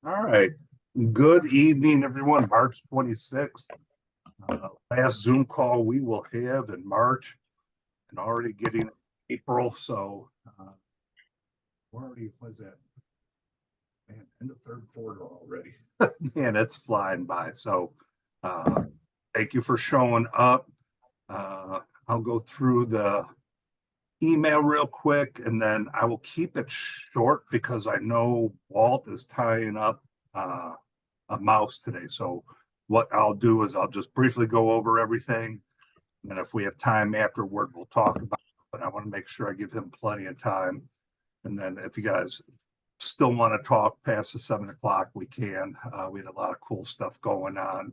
All right. Good evening, everyone. March 26th. Last Zoom call we will have in March and already getting April. So we're already, was that? Man, in the third quarter already. Man, it's flying by. So thank you for showing up. I'll go through the email real quick and then I will keep it short because I know Walt is tying up a mouse today. So what I'll do is I'll just briefly go over everything. And if we have time afterward, we'll talk about it. But I want to make sure I give him plenty of time. And then if you guys still want to talk past the 7 o'clock, we can. We had a lot of cool stuff going on.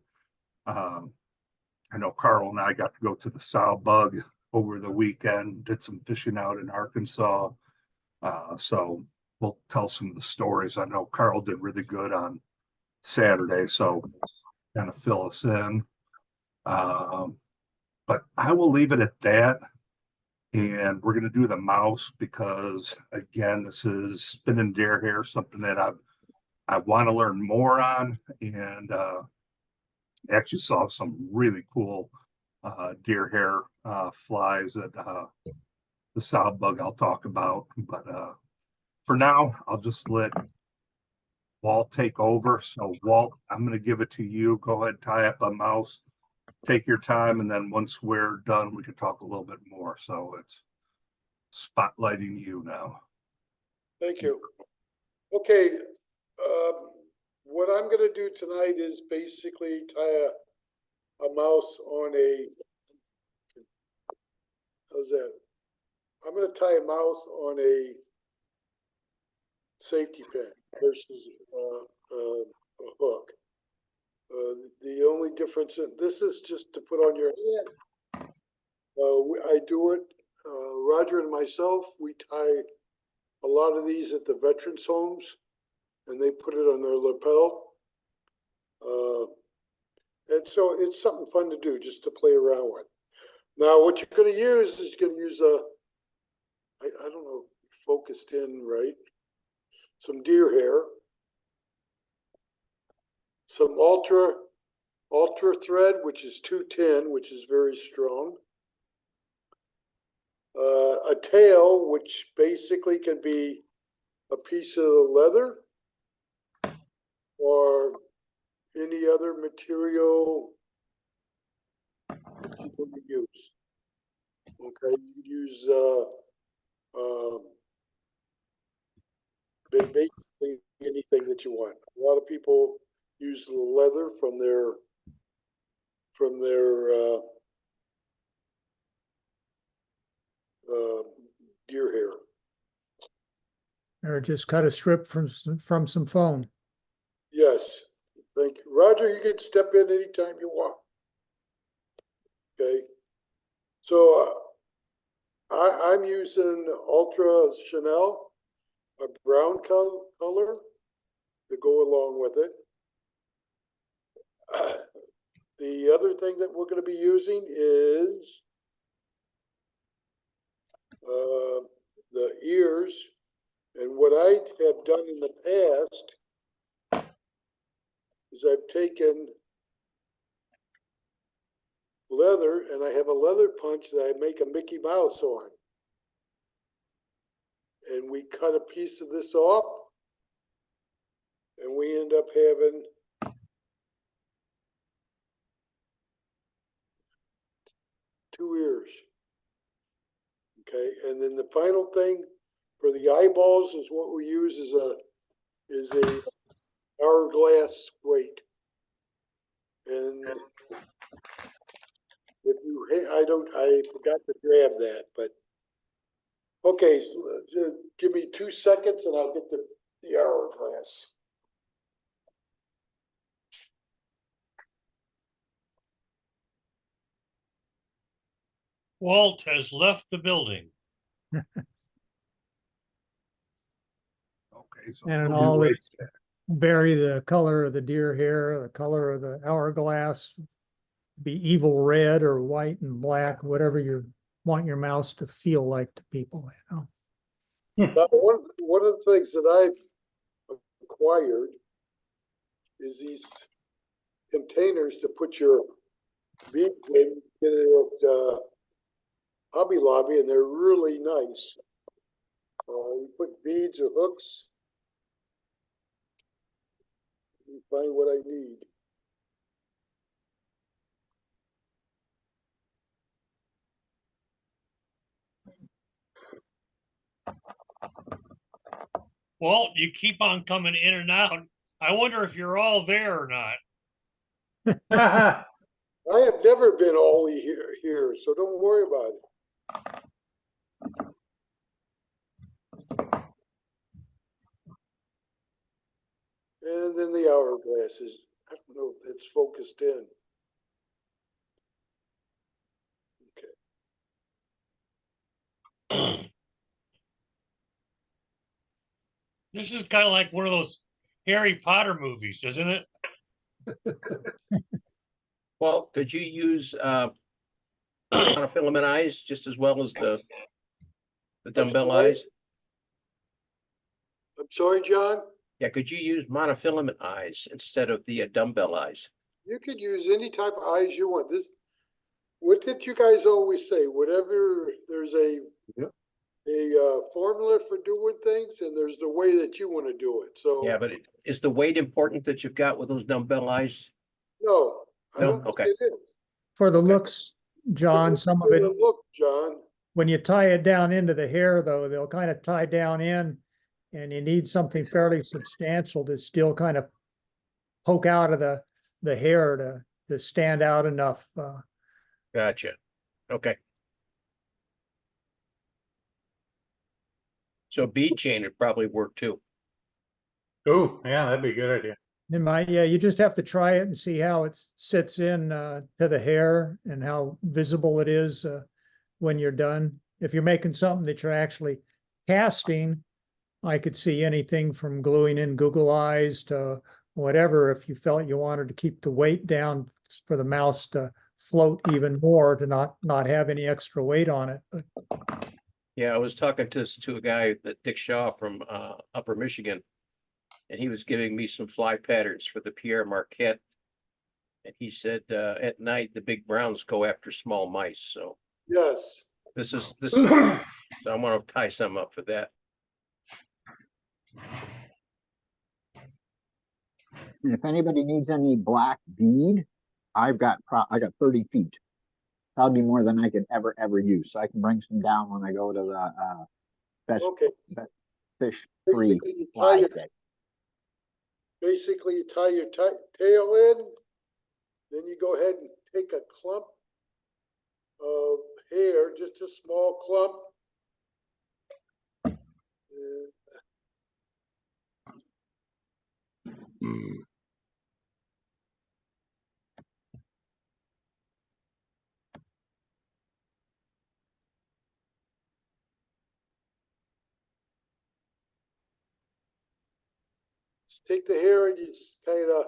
I know Carl and I got to go to the sow bug over the weekend, did some fishing out in Arkansas. So we'll tell some of the stories. I know Carl did really good on Saturday, so kind of fill us in. But I will leave it at that. And we're going to do the mouse because, again, this is spinning deer hair, something that I want to learn more on. And actually saw some really cool deer hair flies that the sow bug I'll talk about. But for now, I'll just let Walt take over. So Walt, I'm going to give it to you. Go ahead, tie up a mouse, take your time. And then once we're done, we can talk a little bit more. So it's spotlighting you now. Thank you. Okay. What I'm going to do tonight is basically tie a mouse on a, how's that? I'm going to tie a mouse on a safety pin versus a hook. The only difference, this is just to put on your hand. I do it, Roger and myself, we tie a lot of these at the veterans homes and they put it on their lapel. And so it's something fun to do just to play around with. Now, what you're going to use is you're going to use I don't know, focused in, right? Some deer hair, some ultra thread, which is 210, which is very strong. A tail, which basically can be a piece of leather or any other material that you want to use. Okay, you use basically anything that you want. A lot of people use the leather from their deer hair. Or just cut a strip from some foam. Yes, thank you. Roger, you can step in anytime you want. Okay, so I'm using Ultra Chanel, a brown color to go along with it. The other thing that we're going to be using is the ears. And what I have done in the past is I've taken leather and I have a leather punch that I make a Mickey Mouse on. And we cut a piece of this off and we end up having two ears. Okay, and then the final thing for the eyeballs is what we use is a hourglass weight. And if you, I forgot to grab that, but okay, so give me 2 seconds and I'll get the hourglass. Walt has left the building. Okay, so And we'll all be it right back. vary the color of the deer hair, the color of the hourglass, be evil red or white and black, whatever you want your mouse to feel like to people, you know. Now, one of the things that I've acquired is these containers to put your beads in, get it at, Hobby Lobby, and they're really nice. You put beads or hooks. Let me find what I need. Well, you keep on coming in and out. I wonder if you're all there or not. I have never been all here, so don't worry about it. And then the hourglass is, I don't know if it's focused in. This is kind of like one of those Harry Potter movies, isn't it? Well, could you use monofilament eyes just as well as the dumbbell sorry? eyes? I'm sorry, John? Yeah, could you use monofilament eyes instead of the dumbbell eyes? You could use any type of eyes you want. What did you guys always say? Whatever, there's a formula for doing things, and there's the way that you want to do it. So Yeah, but is the weight important that you've got with those dumbbell eyes? no, I No? don't think Okay. it is. For the Okay. looks, John, some of it, Look, John. when you tie it down into the hair, though, they'll kind of tie down in, and you need something fairly substantial to still kind of poke out of the hair to stand out enough. Gotcha. Okay. So bead chain would probably work too. Oh, yeah, that'd be a good idea. Yeah, you just have to try it and see how it sits in to the hair and how visible it is when you're done. If you're making something that you're actually casting, I could see anything from gluing in Google eyes to whatever, if you felt you wanted to keep the weight down for the mouse to float even more, to not have any extra weight on it. But Yeah, I was talking to a guy, that Dick Shaw from Upper Michigan, and he was giving me some fly patterns for the Pierre Marquette. And he said at night the big browns go after small mice. So Yes. this is I want to tie some up for that. And if anybody needs any black bead, I got 30 feet. That'll be more than I could ever use. So I can bring some down when I go to the Okay. fish free Basically, you tie fly your, day. basically you tie your tail in, then you go ahead and take a clump of hair, just a small clump. And just take the hair and you just kind of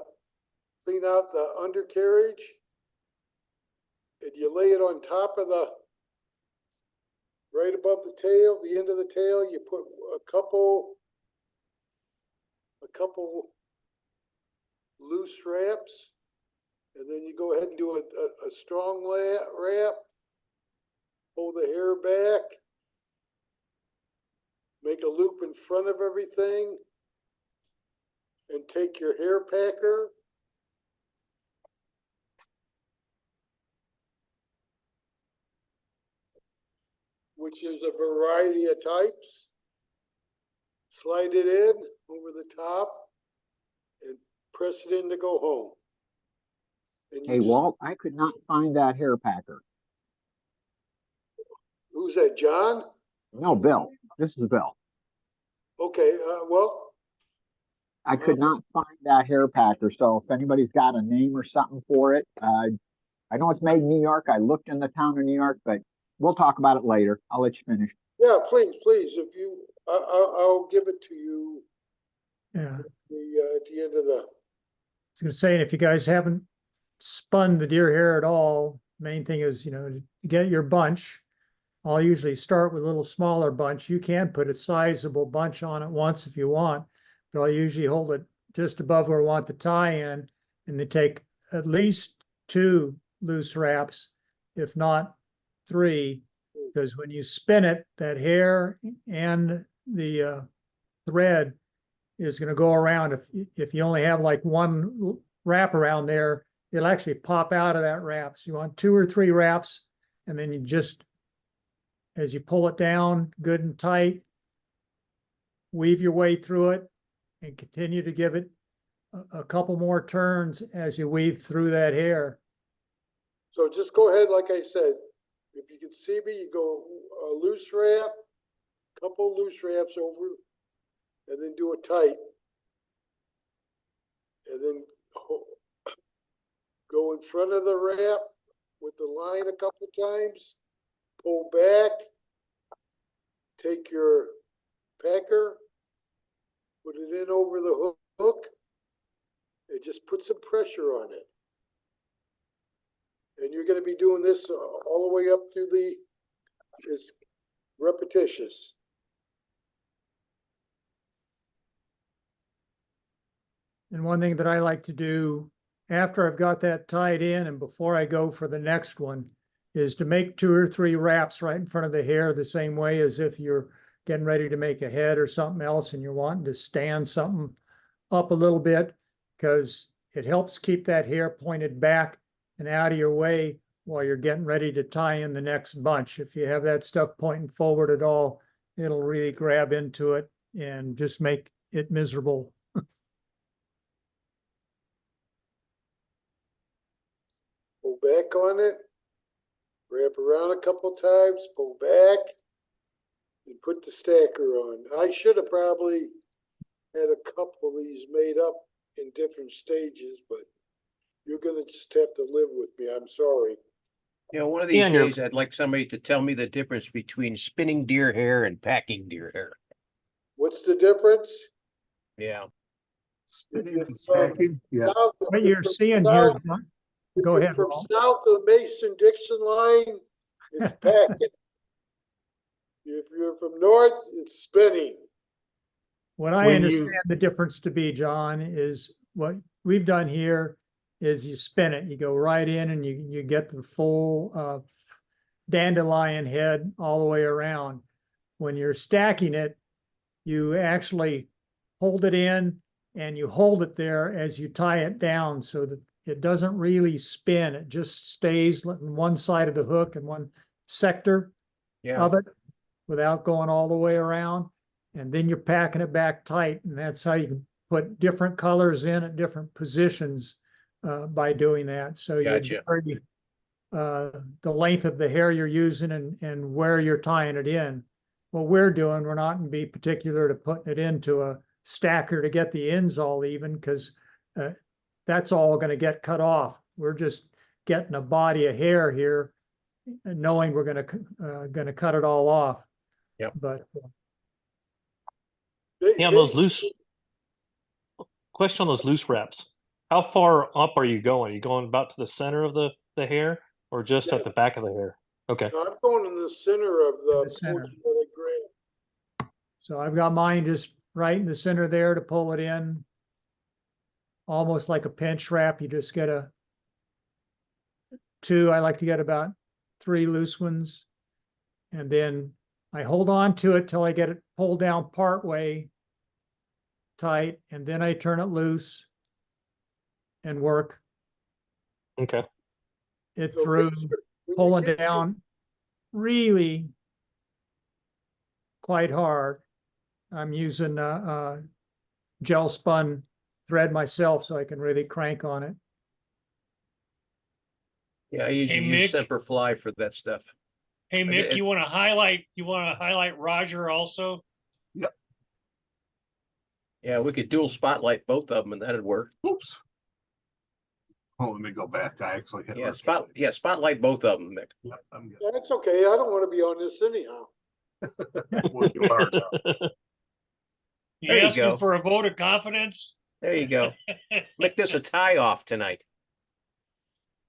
clean out the undercarriage, and you lay it on top of right above the tail, the end of the tail. You put a couple loose wraps, and then you go ahead and do a strong wrap. Pull the hair back, make a loop in front of everything, and take your hair packer, which is a variety of types. Slide it in over the top and press it in to go home. And Hey, Walt, I could not find that hair packer. Who's that, John? No, Bill. This is Bill. Okay, well, I could not find that hair packer. So if anybody's got a name or something for it, I know it's made in New York. I looked in the town of New York, but we'll talk about it later. I'll let you finish. yeah, please, if you, I'll give it to you yeah, at the end of the. I was gonna say, if you guys haven't spun the deer hair at all, main thing is, to get your bunch. I'll usually start with a little smaller bunch. You can put a sizable bunch on at once if you want, but I'll usually hold it just above where we want the tie-in, and then take at least 2 loose wraps, if not 3, because when you spin it, that hair and the thread is going to go around. If you only have like 1 wrap around there, it'll actually pop out of that wrap. So you want 2 or 3 wraps, and then you just, as you pull it down good and tight, weave your way through it and continue to give it a couple more turns as you weave through that hair. So just go ahead, like I said, if you can see me, you go a loose wrap, couple loose wraps over, and then do it tight. And then go in front of the wrap with the line a couple times, pull back, take your packer, put it in over the hook, and just put some pressure on it. And you're gonna be doing this all the way up to it's repetitious. And one thing that I like to do after I've got that tied in and before I go for the next one is to make 2 or 3 wraps right in front of the hair, the same way as if you're getting ready to make a head or something else and you're wanting to stand something up a little bit, because it helps keep that hair pointed back and out of your way while you're getting ready to tie in the next bunch. If you have that stuff pointing forward at all, it'll really grab into it and just make it miserable. Pull back on it, wrap around a couple times, pull back, and put the stacker on. I should have probably had a couple of these made up in different stages, but you're gonna just have to live with me. I'm sorry. You know, one of these Yeah, and you're- days, I'd like somebody to tell me the difference between spinning deer hair and packing deer hair. What's the difference? Yeah. Spinning and stacking, yeah. South- What you're from seeing here, south- John, if go you're ahead, From Rob. south of Mason-Dixon line, it's packing. If you're from north, it's spinning. What I When you- understand the difference to be, John, is what we've done here is you spin it, you go right in and you get the full dandelion head all the way around. When you're stacking it, you actually hold it in and you hold it there as you tie it down so that it doesn't really spin. It just stays on one side of the hook and one sector Yeah. of it without going all the way around. And then you're packing it back tight, and that's how you can put different colors in at different positions by doing that. So you Gotcha. vary the length of the hair you're using and where you're tying it in. What we're doing, we're not going to be particular to putting it into a stacker to get the ends all even, because that's all going to get cut off. We're just getting a body of hair here, and knowing we're going to cut it all off. Yep. But Yeah, those loose. Question on those loose wraps. How far up are you going? Are you going about to the center of the hair or just at the Yes. back of the hair? Okay. No, I'm going in the center of the center. portion of the grave. so I've got mine just right in the center there to pull it in. Almost like a pinch wrap. You just get I like to get about 3 loose ones. And then I hold on to it till I get it pulled down part way tight, and then I turn it loose and work Okay. it So through, make sure when you pulling get to- down really quite hard. I'm using gel spun thread myself, so I can really crank on it. Yeah, I usually use Mick. Semperfli for that stuff. Hey, Mick, did. you wanna highlight Roger also? Yeah, we could dual spotlight both of them and that'd work. Oops. Oh, let me go back. I actually hit. Yeah, spotlight both of them, Mick. Yep, I'm good. That's okay. I don't want to be on this anyhow. Well, you are now. You There you asking go. for a vote of confidence? There you go. Make this a tie off tonight.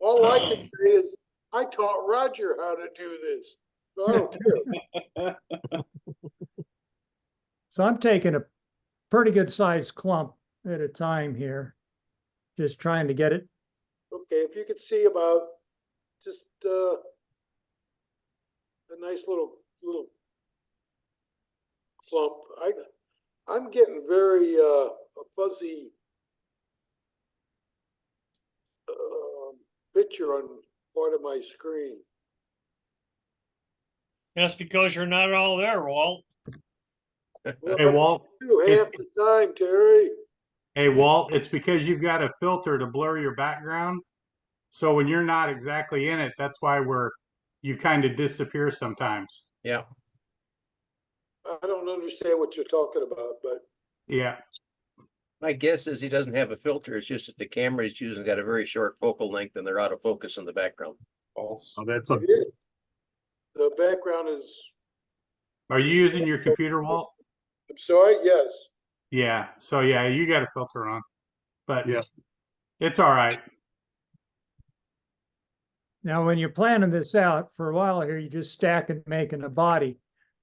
All I can say is I taught Roger how to do this. So I don't care. So I'm taking a pretty good sized clump at a time here. Just trying to get it. Okay, if you could see about just, a nice little clump. I'm getting very, a fuzzy, picture on part of my screen. That's because you're not all there, Walt. Well, Hey, Walt, you half it's- the time, Terry. hey, Walt, it's because you've got a filter to blur your background. So when you're not exactly in it, that's why you kind of disappear sometimes. Yeah, I don't understand what you're talking about, but Yeah. my guess is he doesn't have a filter. It's just that the camera he's using got a very short focal length and they're out of focus in the background. So that's a, it is. The background is, Are you using your computer, Walt? I'm sorry, yes. Yeah. So yeah, you got a filter on, but Yeah. it's all right. Now, when you're planning this out for a while here, you just stack and making a body.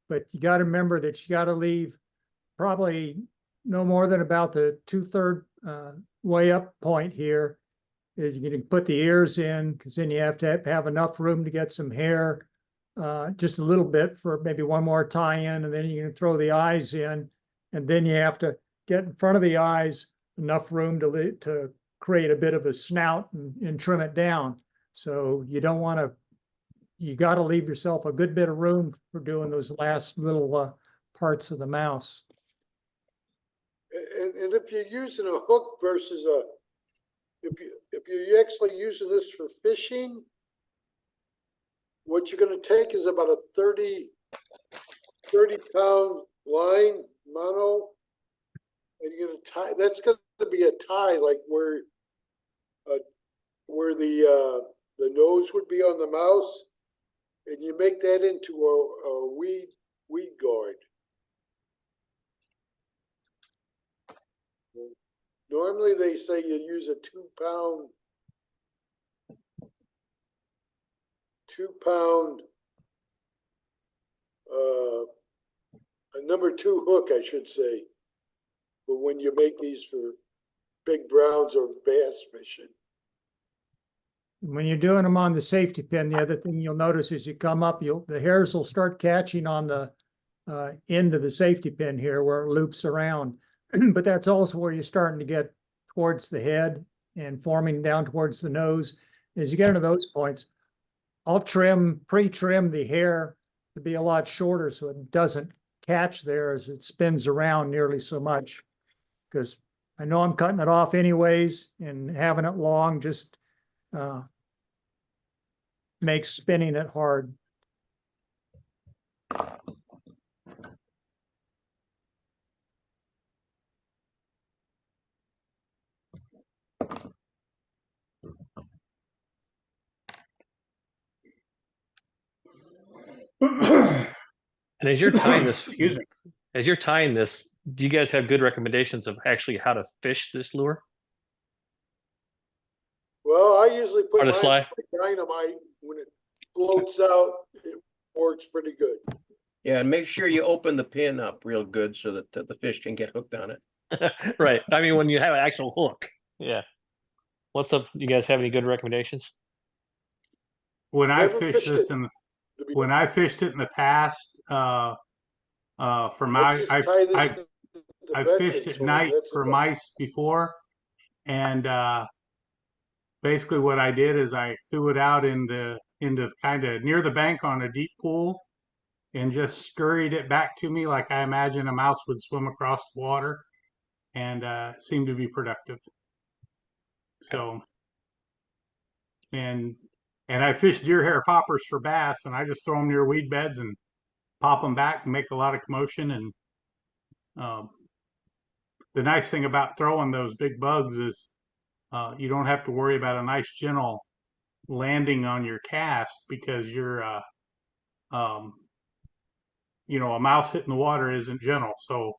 But you got to remember that you got to leave probably no more than about the 2/3 way up point here. Is you can put the ears in, because then you have to have enough room to get some hair, just a little bit for maybe one more tie-in, and then you can throw the eyes in, and then you have to get in front of the eyes enough room to create a bit of a snout and trim it down. So you don't want to, you got to leave yourself a good bit of room for doing those last little parts of the mouse. And if you're using a hook versus if you're actually using this for fishing, what you're gonna take is about a 30 pound line, mono. And you're gonna tie, that's gonna be a tie like where the nose would be on the mouse. And you make that into a weed guard. Normally they say you use a 2 pound, a number 2 hook, I should say. But when you make these for big browns or bass fishing. When you're doing them on the safety pin, the other thing you'll notice is you come up, the hairs will start catching on the end of the safety pin here where it loops around. But that's also where you're starting to get towards the head and forming down towards the nose. As you get into those points, I'll pre-trim the hair to be a lot shorter so it doesn't catch there as it spins around nearly so much. Because I know I'm cutting it off anyways, and having it long just makes spinning it hard. And as you're tying this, Excuse me. as you're tying this, do you guys have good recommendations of actually how to fish this lure? Well, I usually put On the mine fly? in dynamite. When it floats out, it works pretty good. Yeah, and make sure you open the pin up real good so that the fish can get hooked on it. Right. I mean, when you have an actual hook. Yeah. What's up? You guys have any good recommendations? When I Never fished fished this it. in To be when I fished it in the past, for I my just tie this I've to the I veterans fished at one, night that's for about- mice before, and basically what I did is I threw it out into kind of near the bank on a deep pool, and just scurried it back to me like I imagine a mouse would swim across the water, and it seemed to be productive. So, and I fish deer hair poppers for bass, and I just throw them near weed beds and pop them back and make a lot of commotion. And the nice thing about throwing those big bugs is you don't have to worry about a nice gentle landing on your cast, because you're you know, a mouse hitting the water isn't gentle. So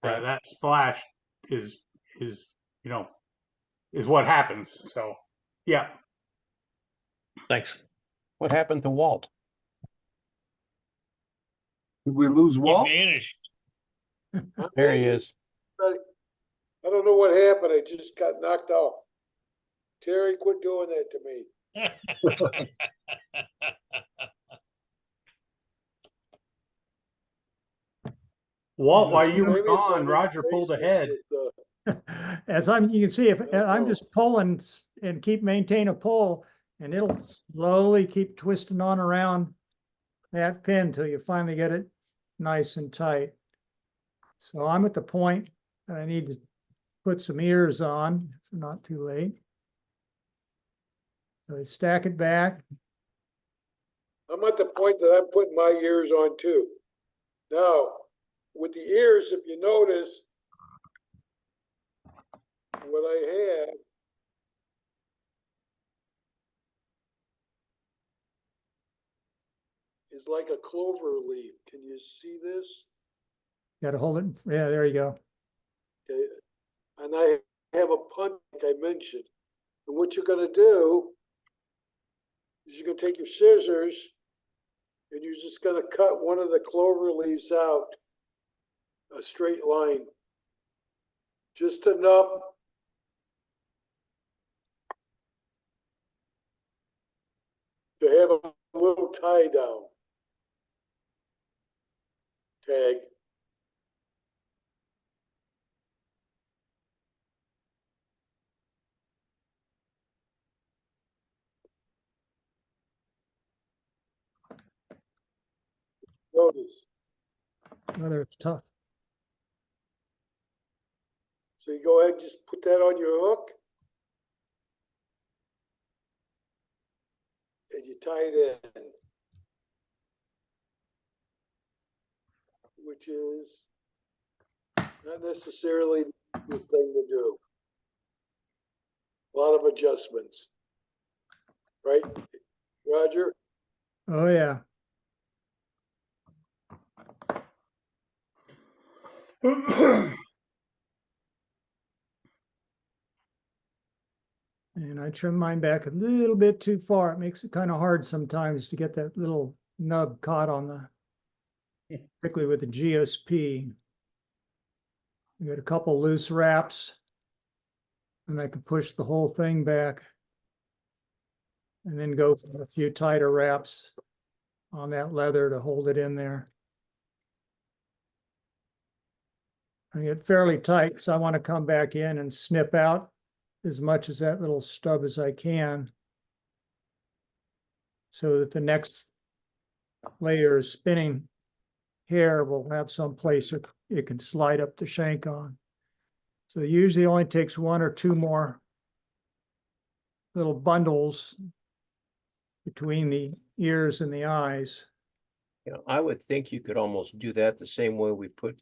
Right. that splash is you know, is what happens. So yeah. Thanks. What happened to Walt? did we lose He Walt? vanished. There he is. I I don't know what happened. I just got knocked off. Terry, quit doing that to me. Walt, while you were Maybe it's gone, under the Roger pulled basement ahead. with, As you can see, if I'm know. just pulling and keep maintain a pull, and it'll slowly keep twisting on around that pin till you finally get it nice and tight. So I'm at the point that I need to put some ears on, if not too late. So I stack it back. I'm at the point that I'm putting my ears on too. Now, with the ears, if you notice, what I have is like a clover leaf. Can you see this? Got to hold it. Yeah, there you go. Okay, and I have a punch like I mentioned. And what you're gonna do is you're gonna take your scissors and you're just gonna cut one of the clover leaves out, a straight line. Just enough to have a little tie down tag. Notice. Whether it's tough. So you go ahead and just put that on your hook. And you tie it in. Which is not necessarily the thing to do. A lot of adjustments. Right, Roger? Oh, yeah. And I trim mine back a little bit too far. It makes it kind of hard sometimes to get that little nub caught on the, particularly with the GSP. You got a couple loose wraps, and I can push the whole thing back, and then go for a few tighter wraps on that leather to hold it in there. I get fairly tight because I want to come back in and snip out as much as that little stub as I can, so that the next layer of spinning hair will have some place it can slide up the shank on. So it usually only takes one or two more little bundles between the ears and the eyes. You know, I would think you could almost do that the same way we put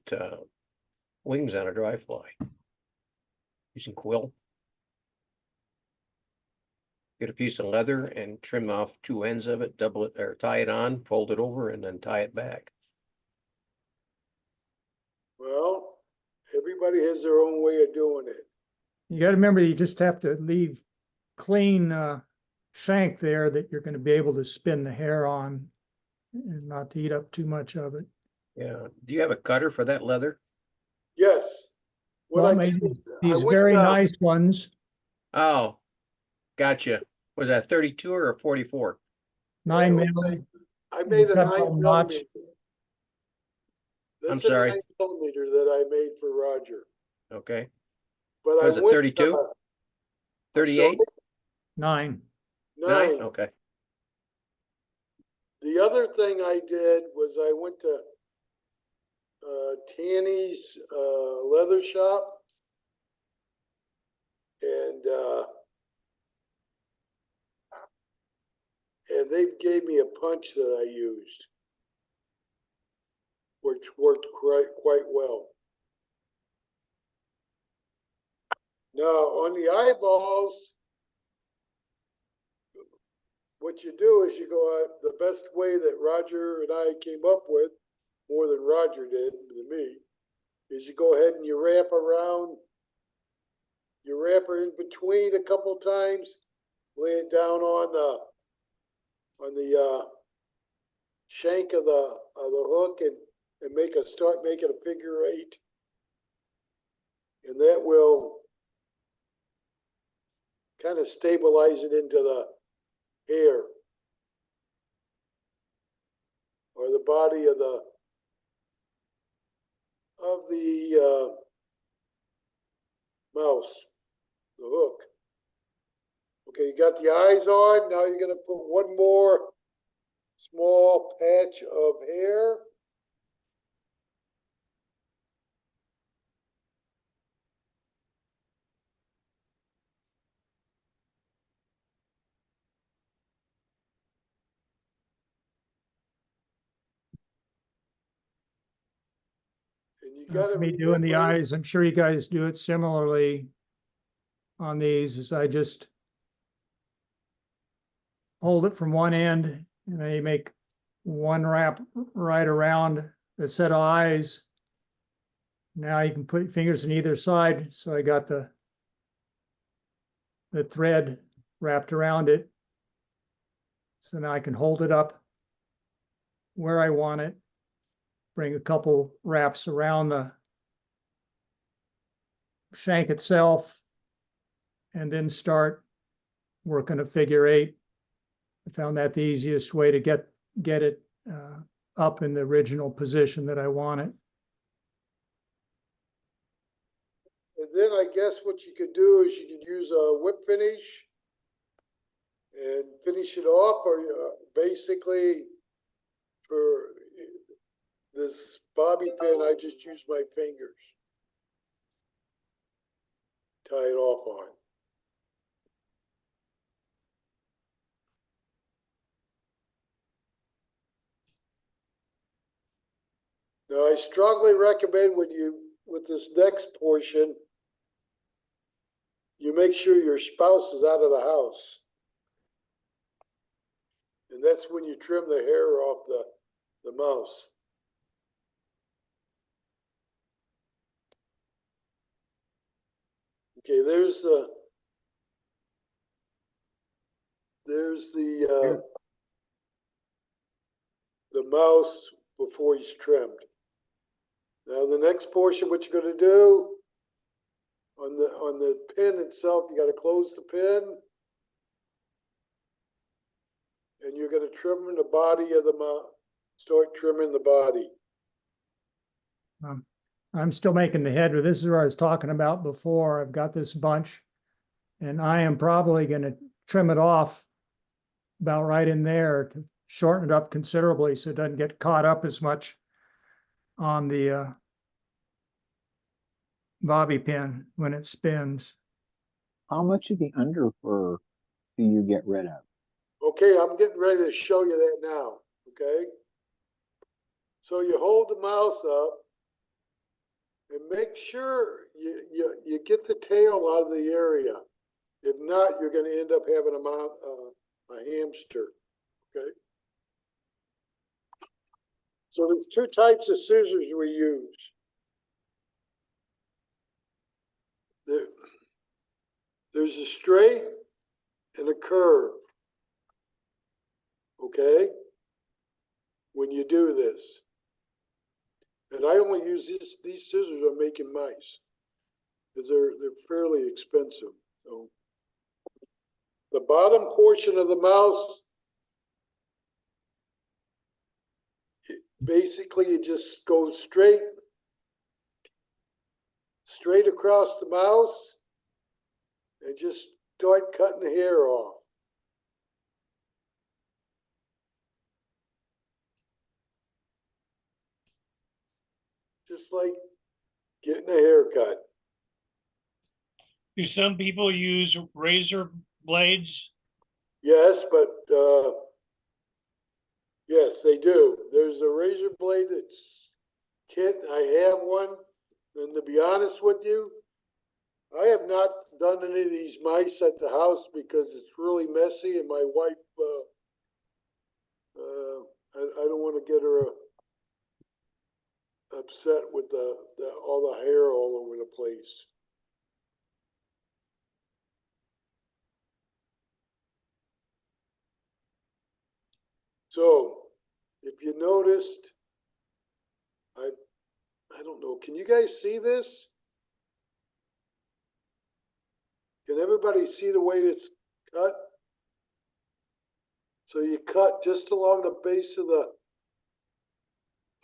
wings on a dry fly. Using quill. Get a piece of leather and trim off two ends of it, double it or tie it on, fold it over, and then tie it back. Well, everybody has their own way of doing it. You got to remember, you just have to leave clean shank there that you're going to be able to spin the hair on and not to eat up too much of it. Yeah. Do you have a cutter for that leather? Yes. What Well, I maybe did is I these went very down- nice ones, Oh, gotcha. Was that 32 or 44? 9 Yeah, mil. I made a got a 9 little notch. millimeter. I'm That's a sorry. 9 millimeter that I made for Roger. Okay. But Was I it went 32? I'm 38? sorry, 9. 9. Okay. The other thing I did was I went to Tanny's leather shop, and they gave me a punch that I used, which worked quite well. Now on the eyeballs, what you do is you go out the best way that Roger and I came up with, more than Roger did than me, is you go ahead and you wrap around, you wrap her in between a couple times, lay it down on the shank of the hook and start making a figure 8. And that will kind of stabilize it into the hair or the body of the mouse, the hook. Okay, you got the eyes on. Now you're going to put one more small patch of hair. And you got to For me doing the remember, eyes, I'm sure you guys do it similarly on these, is I just hold it from one end and I make one wrap right around the set of eyes. Now you can put your fingers on either side. So I got the thread wrapped around it. So now I can hold it up where I want it, bring a couple wraps around the shank itself, and then start working a figure eight. I found that the easiest way to get it up in the original position that I want it. and then I guess what you could do is you could use a whip finish and finish it off, or basically for this bobby pin, I just use my fingers. Tie it off on. Now, I strongly recommend with this next portion, you make sure your spouse is out of the house. And that's when you trim the hair off the mouse. Okay, there's the mouse before he's trimmed. Now the next portion, what you're going to do on the pin itself, you got to close the pin, and you're going to trim the body of the mouse. Start trimming the body. I'm still making the head, but this is what I was talking about before. I've got this bunch, and I am probably going to trim it off about right in there to shorten it up considerably so it doesn't get caught up as much on the bobby pin when it spins. How much of the underfur do you get rid of? Okay, I'm getting ready to show you that now. Okay. So you hold the mouse up and make sure you get the tail out of the area. If not, you're going to end up having a hamster. Okay. So there's two types of scissors we use. There's a straight and a curve. Okay. When you do this. And I only use these scissors on making mice because they're fairly expensive. So the bottom portion of the mouse, basically it just goes straight across the mouse and just start cutting the hair off. Just like getting a haircut. Do some people use razor blades? Yes, but yes, they do. There's a razor blade that's kit. I have one, and to be honest with you, I have not done any of these mice at the house because it's really messy, and my wife, I don't want to get her upset with all the hair all over the place. So, if you noticed, I don't know, can you guys see this? Can everybody see the way it's cut? So you cut just along the base of the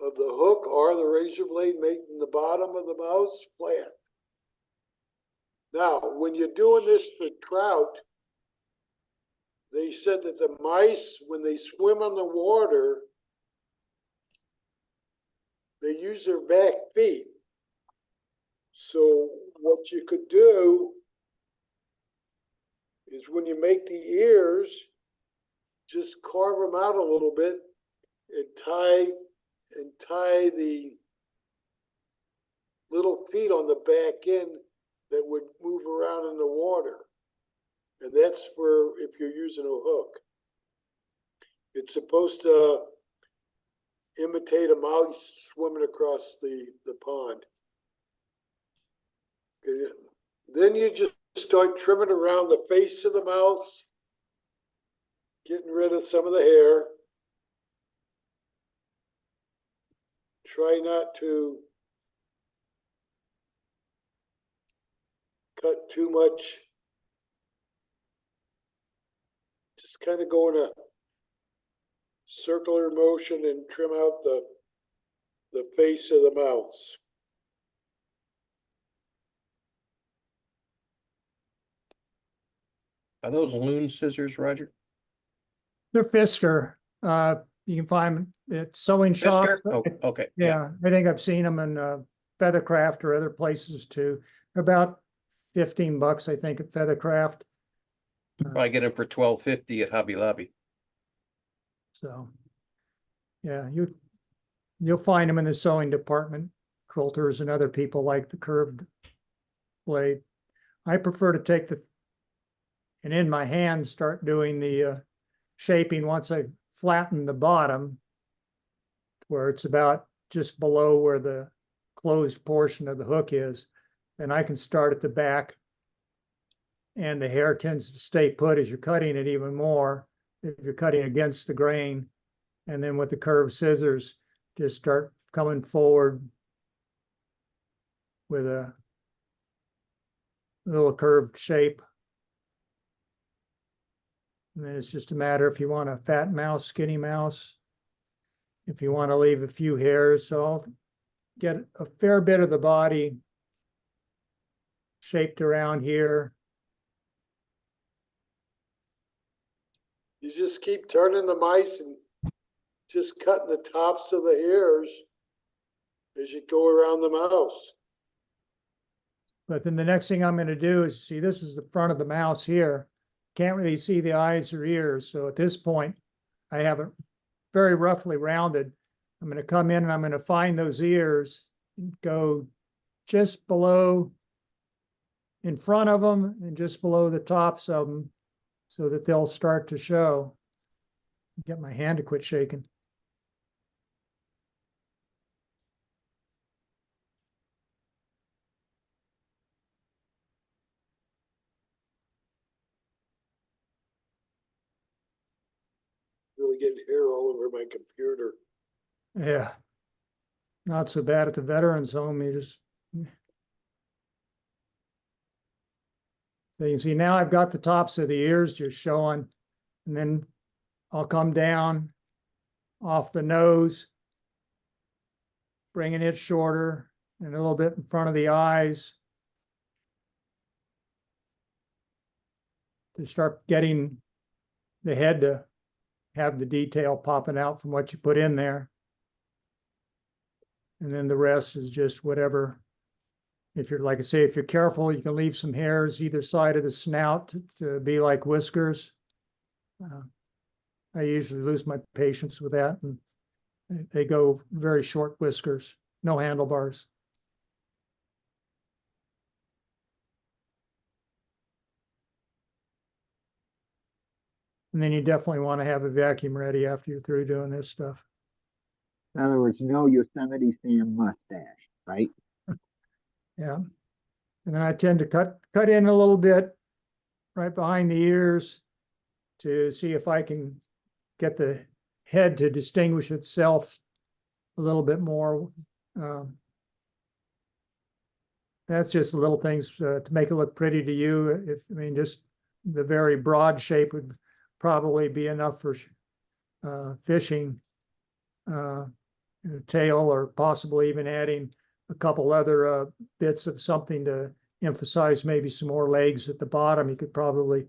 hook or the razor blade, making the bottom of the mouse flat. Now, when you're doing this for trout, they said that the mice, when they swim on the water, they use their back feet. So what you could do is when you make the ears, just carve them out a little bit and tie the little feet on the back end that would move around in the water. And that's for if you're using a hook. It's supposed to imitate a mouse swimming across the pond. Okay. Then you just start trimming around the face of the mouse, getting rid of some of the hair. Try not to cut too much. Just kind of go in a circular motion and trim out the face of the mouse. Are those loon scissors, Roger? They're Fisker. You can find them at sewing shops. Fisker? Oh, okay. Yeah, I think I've seen them in Feathercraft or other places too. They're about $15, I think, at Feathercraft. Probably get them for $12.50 at Hobby Lobby. So, yeah, you'll find them in the sewing department. Quilters and other people like the curved blade. I prefer to take and in my hand start doing the shaping once I flatten the bottom, where it's about just below where the closed portion of the hook is. Then I can start at the back, and the hair tends to stay put as you're cutting it even more if you're cutting against the grain. And then with the curved scissors, just start coming forward with a little curved shape. And then it's just a matter if you want a fat mouse, skinny mouse, if you want to leave a few hairs. So I'll get a fair bit of the body shaped around here. You just keep turning the mice and just cutting the tops of the hairs as you go around the mouse. But then the next thing I'm going to do is, see, this is the front of the mouse here. Can't really see the eyes or ears. So at this point, I have it very roughly rounded. I'm going to come in and I'm going to find those ears, and go just below, in front of them, and just below the tops of them, so that they'll start to show. Get my hand to quit shaking. Really getting hair all over my computer. Yeah. Not so bad at the veterans home. You just. So you can see now I've got the tops of the ears just showing, and then I'll come down off the nose, bringing it shorter and a little bit in front of the eyes to start getting the head to have the detail popping out from what you put in there. And then the rest is just whatever. If you're, like I say, if you're careful, you can leave some hairs either side of the snout to be like whiskers. I usually lose my patience with that, and they go very short whiskers, no handlebars. And then you definitely want to have a vacuum ready after you're through doing this stuff. In other words, no Yosemite Sam mustache, right? Yeah. And then I tend to cut in a little bit right behind the ears to see if I can get the head to distinguish itself a little bit more. that's just little things to make it look pretty to you. If, I mean, just the very broad shape would probably be enough for fishing. Tail, or possibly even adding a couple other bits of something to emphasize maybe some more legs at the bottom. You could probably,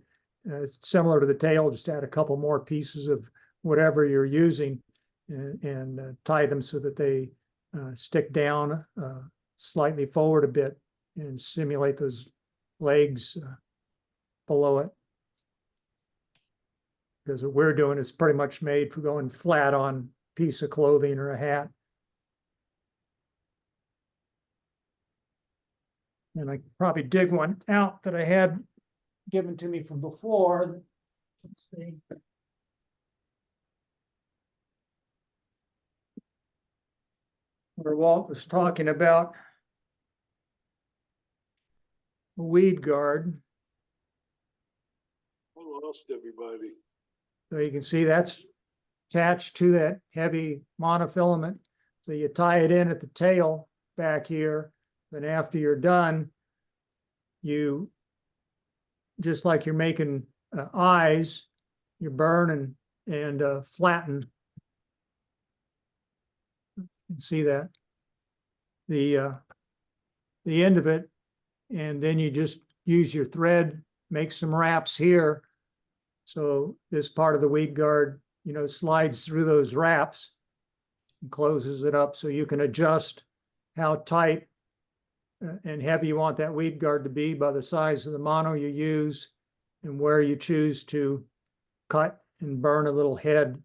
similar to the tail, just add a couple more pieces of whatever you're using and tie them so that they stick down slightly forward a bit and simulate those legs below it. Because what we're doing is pretty much made for going flat on piece of clothing or a hat. And I could probably dig one out that I had given to me from before. Let's see. Where Walt was talking about a weed guard. I lost everybody. So you can see that's attached to that heavy monofilament. So you tie it in at the tail back here. Then after you're done, you, just like you're making eyes, you burn and flatten. You can see that. The end of it, and then you just use your thread, make some wraps here. So this part of the weed guard, you know, slides through those wraps and closes it up, so you can adjust how tight and heavy you want that weed guard to be by the size of the mono you use and where you choose to cut and burn a little head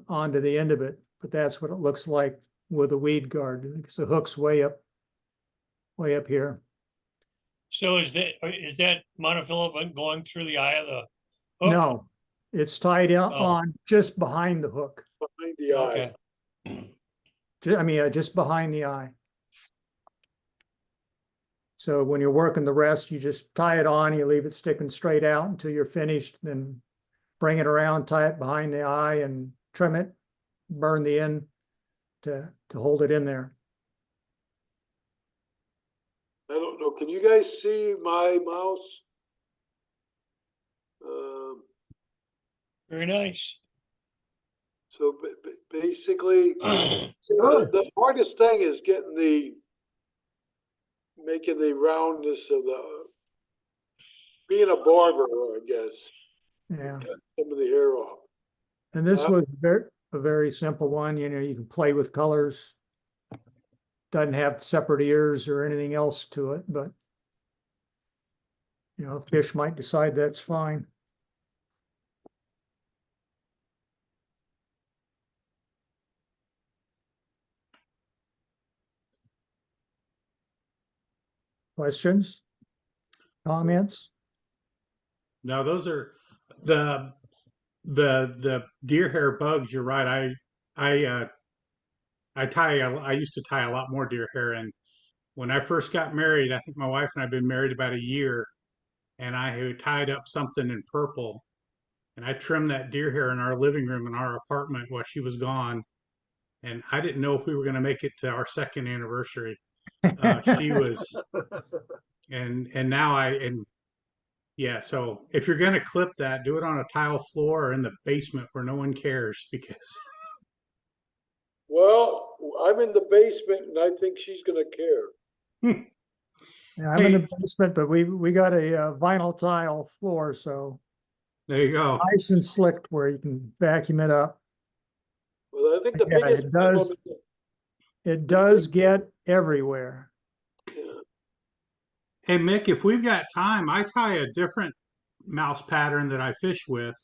onto the end of it. But that's what it looks like with a weed guard. Because the hook's way up here. So is that monofilament going through the eye of the hook? No, it's tied out Oh. on just behind the hook. Behind the eye. Okay. Just behind the eye. So when you're working the rest, you just tie it on, you leave it sticking straight out until you're finished, then bring it around, tie it behind the eye and trim it, burn the end to hold it in there. I don't know. Can you guys see my mouse? Very nice. So basically, the hardest thing is making the roundness of being a barber, I guess. Yeah. Cut some of the hair off. And this was a very simple one. You know, you can play with colors. Doesn't have separate ears or anything else to it, but you know, fish might decide that's fine. Questions? Comments? Now those are the deer hair bugs. You're right. I used to tie a lot more deer hair, and when I first got married, I think my wife and I've been married about a year, and I had tied up something in purple, and I trimmed that deer hair in our living room in our apartment while she was gone, and I didn't know if we were going to make it to our second anniversary. She was, and now yeah. So if you're going to clip that, do it on a tile floor or in the basement where no one cares, because Well, I'm in the basement and I think she's gonna care. Yeah, I'm in the basement, but we got a vinyl tile floor, so there you go. nice and slicked where you can vacuum it up. Well, I think the Yeah, biggest it problem does. It does get everywhere. Hey Mick, if we've got time, I tie a different mouse pattern that I fish with.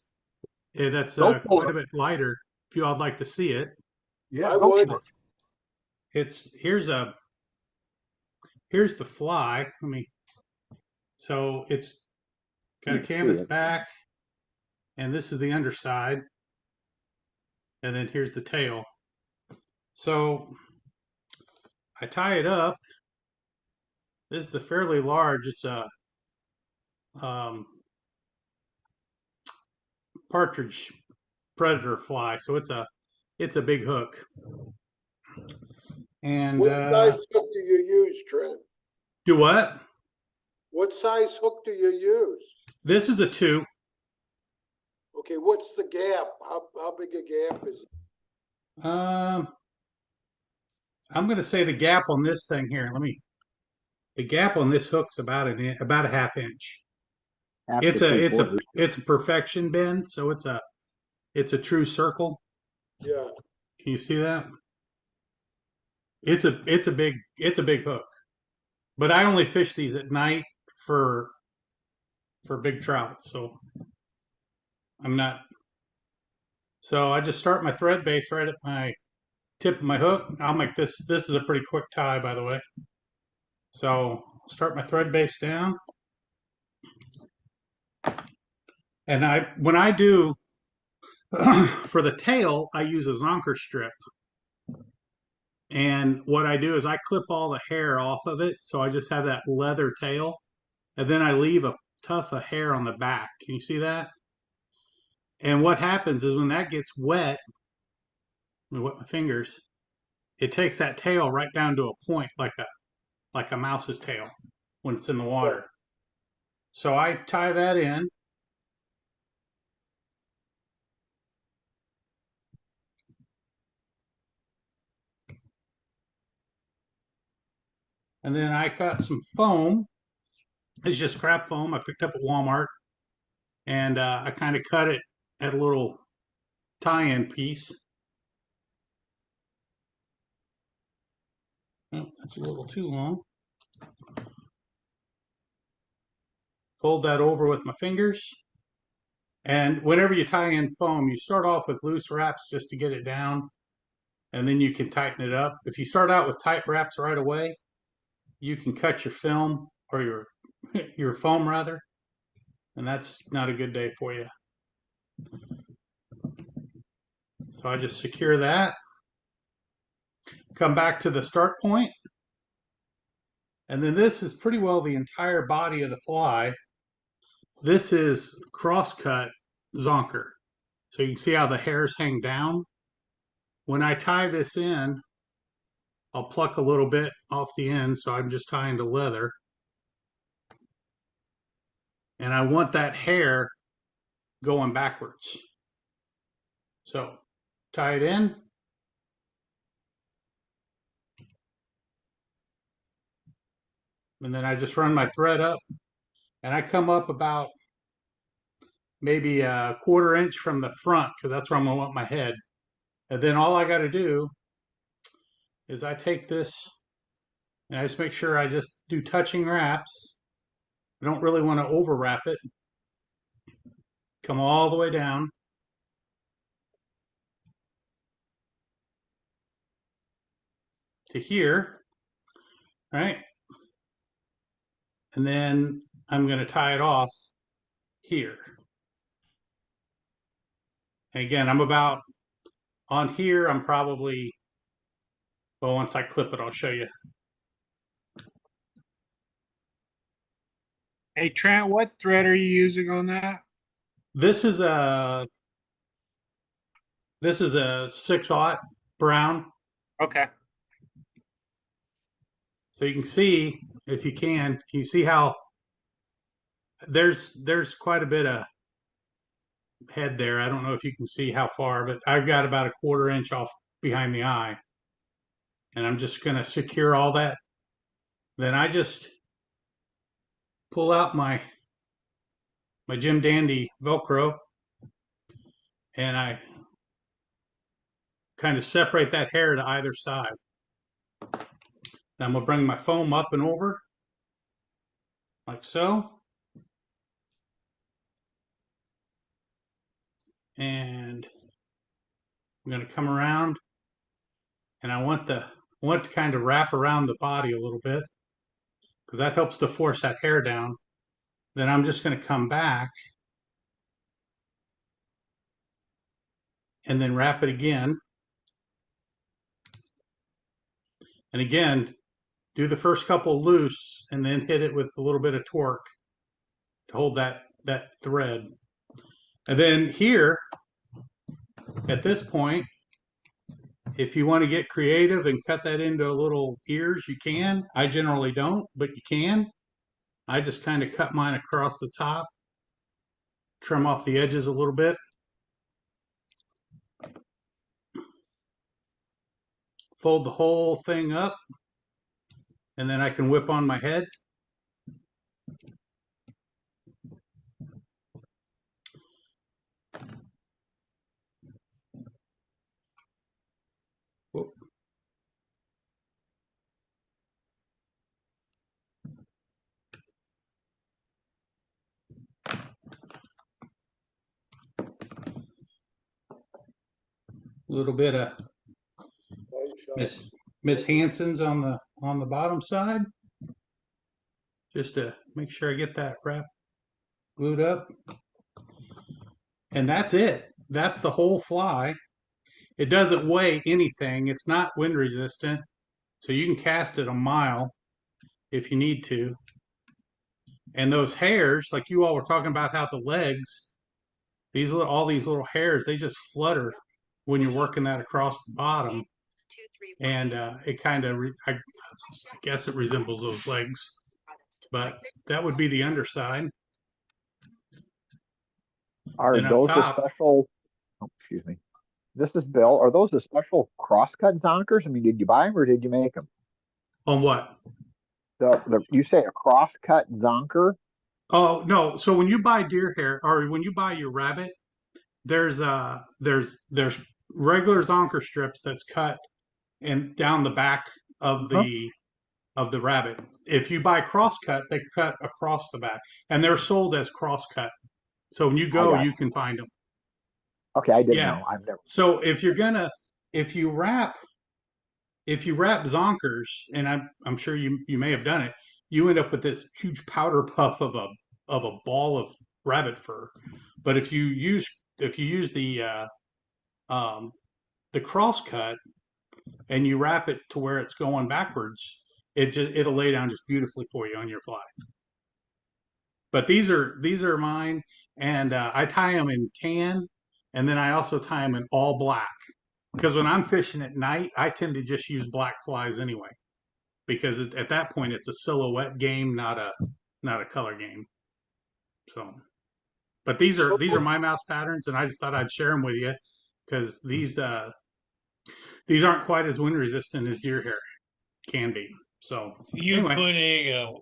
That's Go for quite it. a bit lighter. If you all like to see it, Yeah, I go would. for it. here's the fly. So it's got a canvas back, and this is the underside, and then here's the tail. So I tie it up. This is a fairly large. It's a partridge predator fly, so it's a big hook. And What size hook do you use, Trent? Do what? What size hook do you use? This is a 2. Okay, what's the gap? How big a gap is it? I'm going to say the gap on this thing here. The gap on this hook's about about a half inch. Half It's to a, three it's a, quarters. it's a perfection bend. So it's a true circle. Yeah, Can you see that? It's a big hook. But I only fish these at night for big trout. So I'm not. So I just start my thread base right at my tip of my hook. I'll make this. This is a pretty quick tie, by the way. So start my thread base down. And when I do for the tail, I use a zonker strip. And what I do is I clip all the hair off of it. So I just have that leather tail. And then I leave a tuft of hair on the back. Can you see that? And what happens is when that gets wet, I wet my fingers, it takes that tail right down to a point like a mouse's tail when it's in the water. So I tie that in. And then I got some foam. It's just crap foam I picked up at Walmart. And I kind of cut it at a little tie-in piece. Oh, that's a little too long. Fold that over with my fingers. And whenever you tie in foam, you start off with loose wraps just to get it down. And then you can tighten it up. If you start out with tight wraps right away, you can cut your film or your foam rather. And that's not a good day for you. So I just secure that. Come back to the start point. And then this is pretty well the entire body of the fly. This is crosscut zonker. So you can see how the hairs hang down. When I tie this in, I'll pluck a little bit off the end, so I'm just tying the leather. And I want that hair going backwards. So tie it in. And then I just run my thread up. And I come up about maybe a 1/4 inch from the front, because that's where I'm going to want my head. And then all I got to do is I take this and I just make sure I just do touching wraps. I don't really want to over wrap it. Come all the way down. To here, right? And then I'm going to tie it off here. And again, I'm about on here, I'm probably, well, once I clip it, I'll show you. Hey Trent, what thread are you using on that? This is a 6/0 brown. Okay. So you can see, if you can you see how there's quite a bit of head there. I don't know if you can see how far, but I've got about a 1/4 inch off behind the eye. And I'm just going to secure all that. Then I just pull out my Jim Dandy Velcro and I kind of separate that hair to either side. Now I'm going to bring my foam up and over like so. And I'm going to come around and I want to kind of wrap around the body a little bit because that helps to force that hair down. Then I'm just going to come back and then wrap it again. And again, do the first couple loose and then hit it with a little bit of torque to hold that thread. And then here, at this point, If you want to get creative and cut that into little ears, you can. I generally don't, but you can. I just kind of cut mine across the top, trim off the edges a little bit. Fold the whole thing up, and then I can whip on my head. Whoop. A little bit of Miss Hanson's on the bottom side, just to make sure I get that wrap glued up. And that's it. That's the whole fly. It doesn't weigh anything. It's not wind resistant, so you can cast it a mile if you need to. And those hairs, like you all were talking about, how the legs, all these little hairs, they just flutter when you're working that across the bottom. And it kind of, I guess it resembles those legs, but that would be the underside. Are And up those top- the special, oh, excuse me. This is Bill. Are those the special crosscut zonkers? I mean, did you buy them or did you make them? On what? You say a crosscut zonker? Oh, no. So when you buy deer hair, or when you buy your rabbit, there's regular zonker strips that's cut and down the back of the rabbit. If you buy crosscut, they cut across the back, and they're sold as crosscut. So when you go, you can find them. Okay, I didn't Yeah. know. I've never. So if you wrap zonkers, and I'm sure you may have done it, you end up with this huge powder puff of a ball of rabbit fur. But if you use the crosscut and you wrap it to where it's going backwards, it'll lay down just beautifully for you on your fly. But these are mine, and I tie them in tan, and then I also tie them in all black. Because when I'm fishing at night, I tend to just use black flies anyway, because at that point it's a silhouette game, not a color game. So, but these are my mouse patterns, and I just thought I'd share them with you because these aren't quite as wind resistant as deer hair can be. So You anyway. put a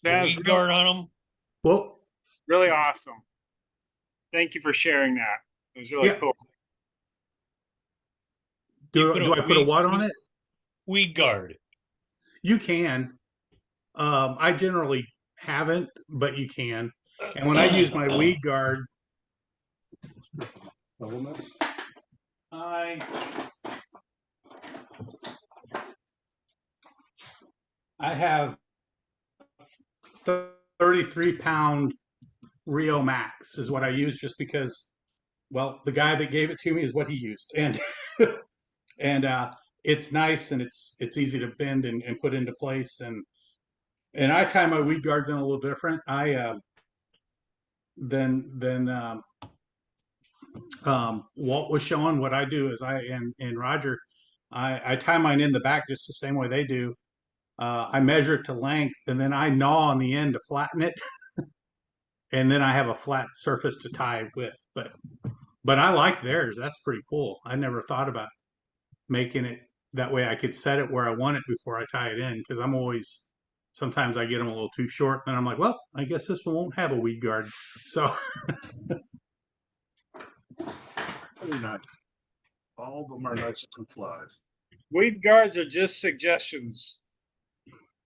That was weed guard on them. Well, really awesome. Thank you for sharing that. It was really Yeah. cool. do put a I put a weed- what on it? Weed guard. You can. I generally haven't, but you can. And when I use my weed guard, I have 33-pound Rio Max is what I use, just because, well, the guy that gave it to me is what he used, and it's nice, and it's easy to bend and put into place, and I tie my weed guards in a little different. Walt was showing, what I do is and Roger, I tie mine in the back just the same way they do. I measure it to length, and then I gnaw on the end to flatten it, and then I have a flat surface to tie with. But I like theirs. That's pretty cool. I never thought about making it that way. I could set it where I want it before I tie it in, because sometimes I get them a little too short, and I'm like, well, I guess this one won't have a weed guard. So Very nice. All of them are nice to flies. Weed guards are just suggestions.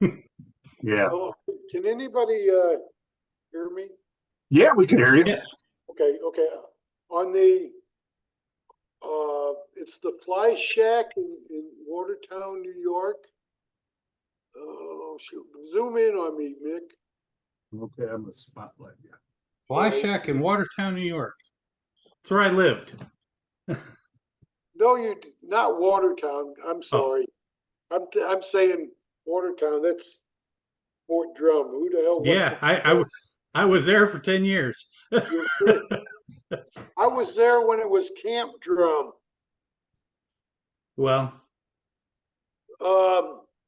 Yeah. Oh, can anybody, hear me? Yeah, we can hear you. yes, Okay. On the, it's the Fly Shack in Watertown, New York. Oh, shoot, zoom in on me, Mick. Okay, I'm gonna spotlight you. Fly Shack in Watertown, New York. That's where I lived. No, not Watertown, I'm sorry. I'm saying Watertown, that's Fort Drum, who the hell? wants Yeah, I was there for 10 years. I was there when it was Camp Drum. Well,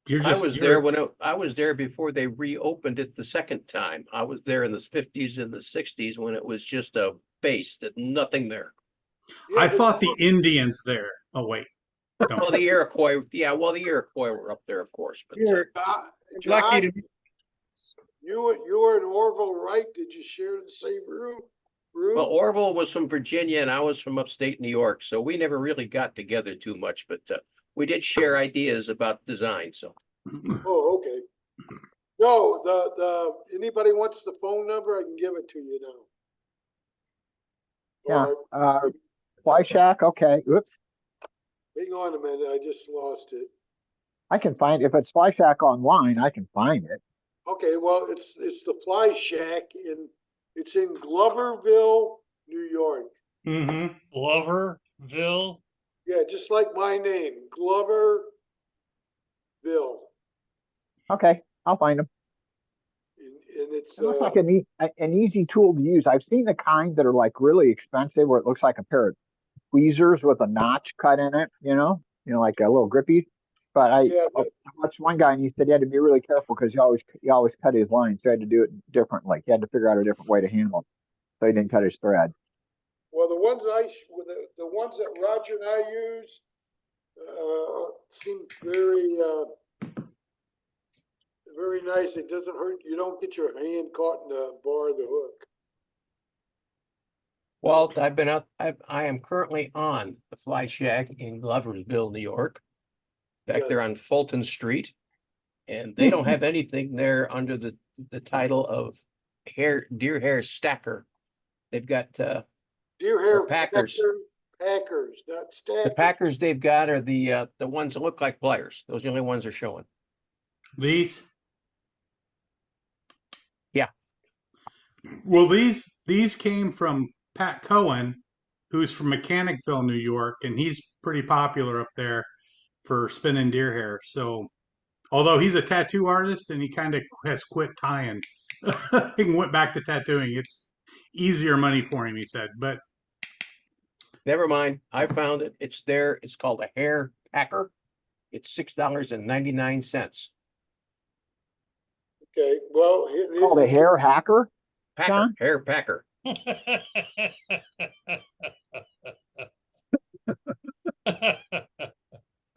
you're I just was there when I was there before they reopened it the second time. I was there in the 50s and the 60s when it was just a base, that nothing there. yeah, I but fought the Indians there. Oh wait. No. Well, the Iroquois, yeah, well, the Iroquois were up there, of course, but You're lucky John, to, you were in Orville, right? Did you share the same room? well, Orville was from Virginia and I was from upstate New York, so we never really got together too much, but we did share ideas about design, so. Oh, okay. No, anybody wants the phone number, I can give it to you now. Yeah, Or, Fly Shack, okay, oops. hang on a minute, I just lost it. I can find, if it's Fly Shack online, I can find it. Okay, well, it's the Fly Shack it's in Gloverville, New York. Mm-hmm. Gloverville. Yeah, just like my name, Gloverville. Okay, I'll find them. And it's, It looks like an easy tool to use. I've seen the kind that are like really expensive where it looks like a pair of tweezers with a notch cut in it, like a little grippy. But I watched one guy and he said he had to be really careful because he always cut his lines. So he had to do it differently. He had to figure out a different way to handle it so he didn't cut his thread. well, the ones the ones that Roger and I use, seem very nice. It doesn't hurt. You don't get your hand caught in the bar of the hook. Well, I've been out, I am currently on the Fly Shack in Gloversville, New York. Back there Yes. on Fulton Street. And they don't have anything there under the title of deer hair stacker. They've got Deer hair Packers. Packers, not the stackers. Packers they've got are the ones that look like pliers. Those are the only ones they're showing. These? Yeah. Well, these came from Pat Cohen, who's from Mechanicville, New York, and he's pretty popular up there for spinning deer hair. So, although he's a tattoo artist and he kind of has quit tying, he went back to tattooing. It's easier money for him, he said. But Never mind. I found it. It's there. It's called a hair packer. It's $6.99. Okay, well, Called a hair hacker. Packer, John? hair packer.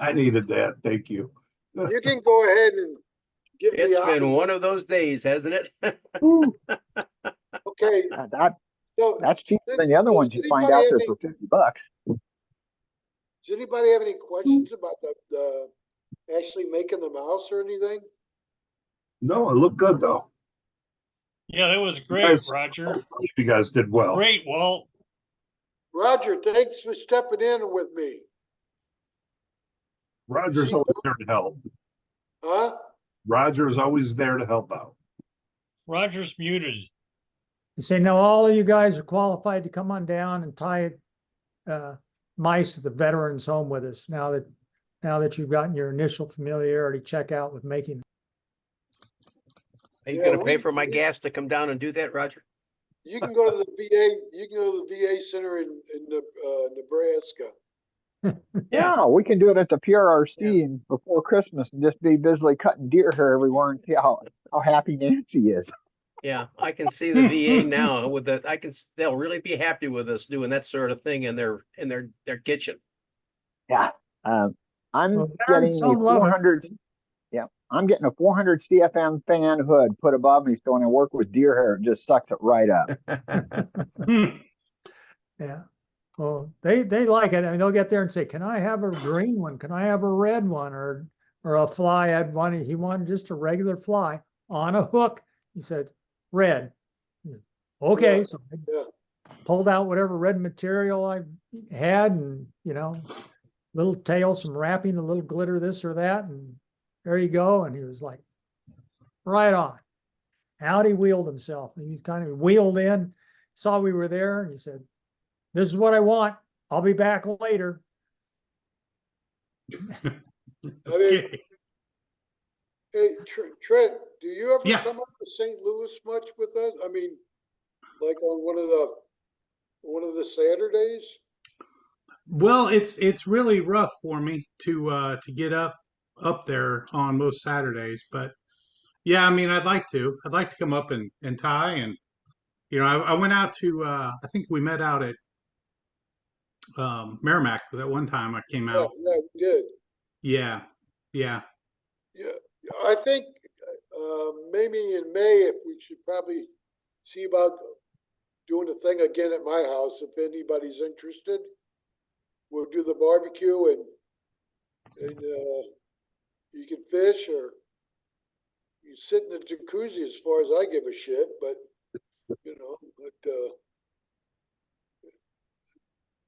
I needed that. Thank you. you can go ahead and get me It's out. been one of those days, hasn't it? Okay, so That's cheaper than the other ones you find out there for $50. does anybody have any questions about the actually making the mouse or anything? No, it looked good though. Yeah, that was You great, guys- Roger. You guys did well. Great, Walt. Roger, thanks for stepping in with me. Roger's always there to help. Huh? Roger's always there to help out. Roger's muted. You say, now all of you guys are qualified to come on down and tie mice at the veterans home with us now that you've gotten your initial familiarity check out with making. Are you Yeah, gonna pay for my gas to come down and do that, Roger? You can go to the VA. You can go to the VA center in Nebraska. Yeah, we can do it at the PRRC and before Christmas and just be busily cutting deer hair everywhere and see how happy Nancy is. Yeah, I can see the VA now with they'll really be happy with us doing that sort of thing in their kitchen. Yeah. I'm Well, getting some a love it. 400. Yeah, I'm getting a 400 CFM fan hood put above me so when I work with deer hair, it just sucks it right up. Yeah. Well, they like it. I mean, they'll get there and say, can I have a green one? Can I have a red one? Or a fly? He wanted just a regular fly on a hook. He said, red. Okay. Yeah, So I yeah. pulled out whatever red material I had and, little tail, some wrapping, a little glitter, this or that. And there you go. And he was like, right on. Out he wheeled himself. And he kind of wheeled in, saw we were there, and he said, this is what I want. I'll be back later. I mean, hey, Trent, do you ever Yeah. come up to St. Louis much with us? I mean, like on one of the Saturdays? Well, it's really rough for me to get up there on most Saturdays, but yeah, I mean, I'd like to come up and tie, and you know, I went out to I think we met out at Merrimack that one time I came Yeah, out. yeah, we did. Yeah, yeah. Yeah, I think, maybe in May, if we should probably see about doing the thing again at my house, if anybody's interested. We'll do the barbecue and you can fish or you sit in the jacuzzi as far as I give a shit, but,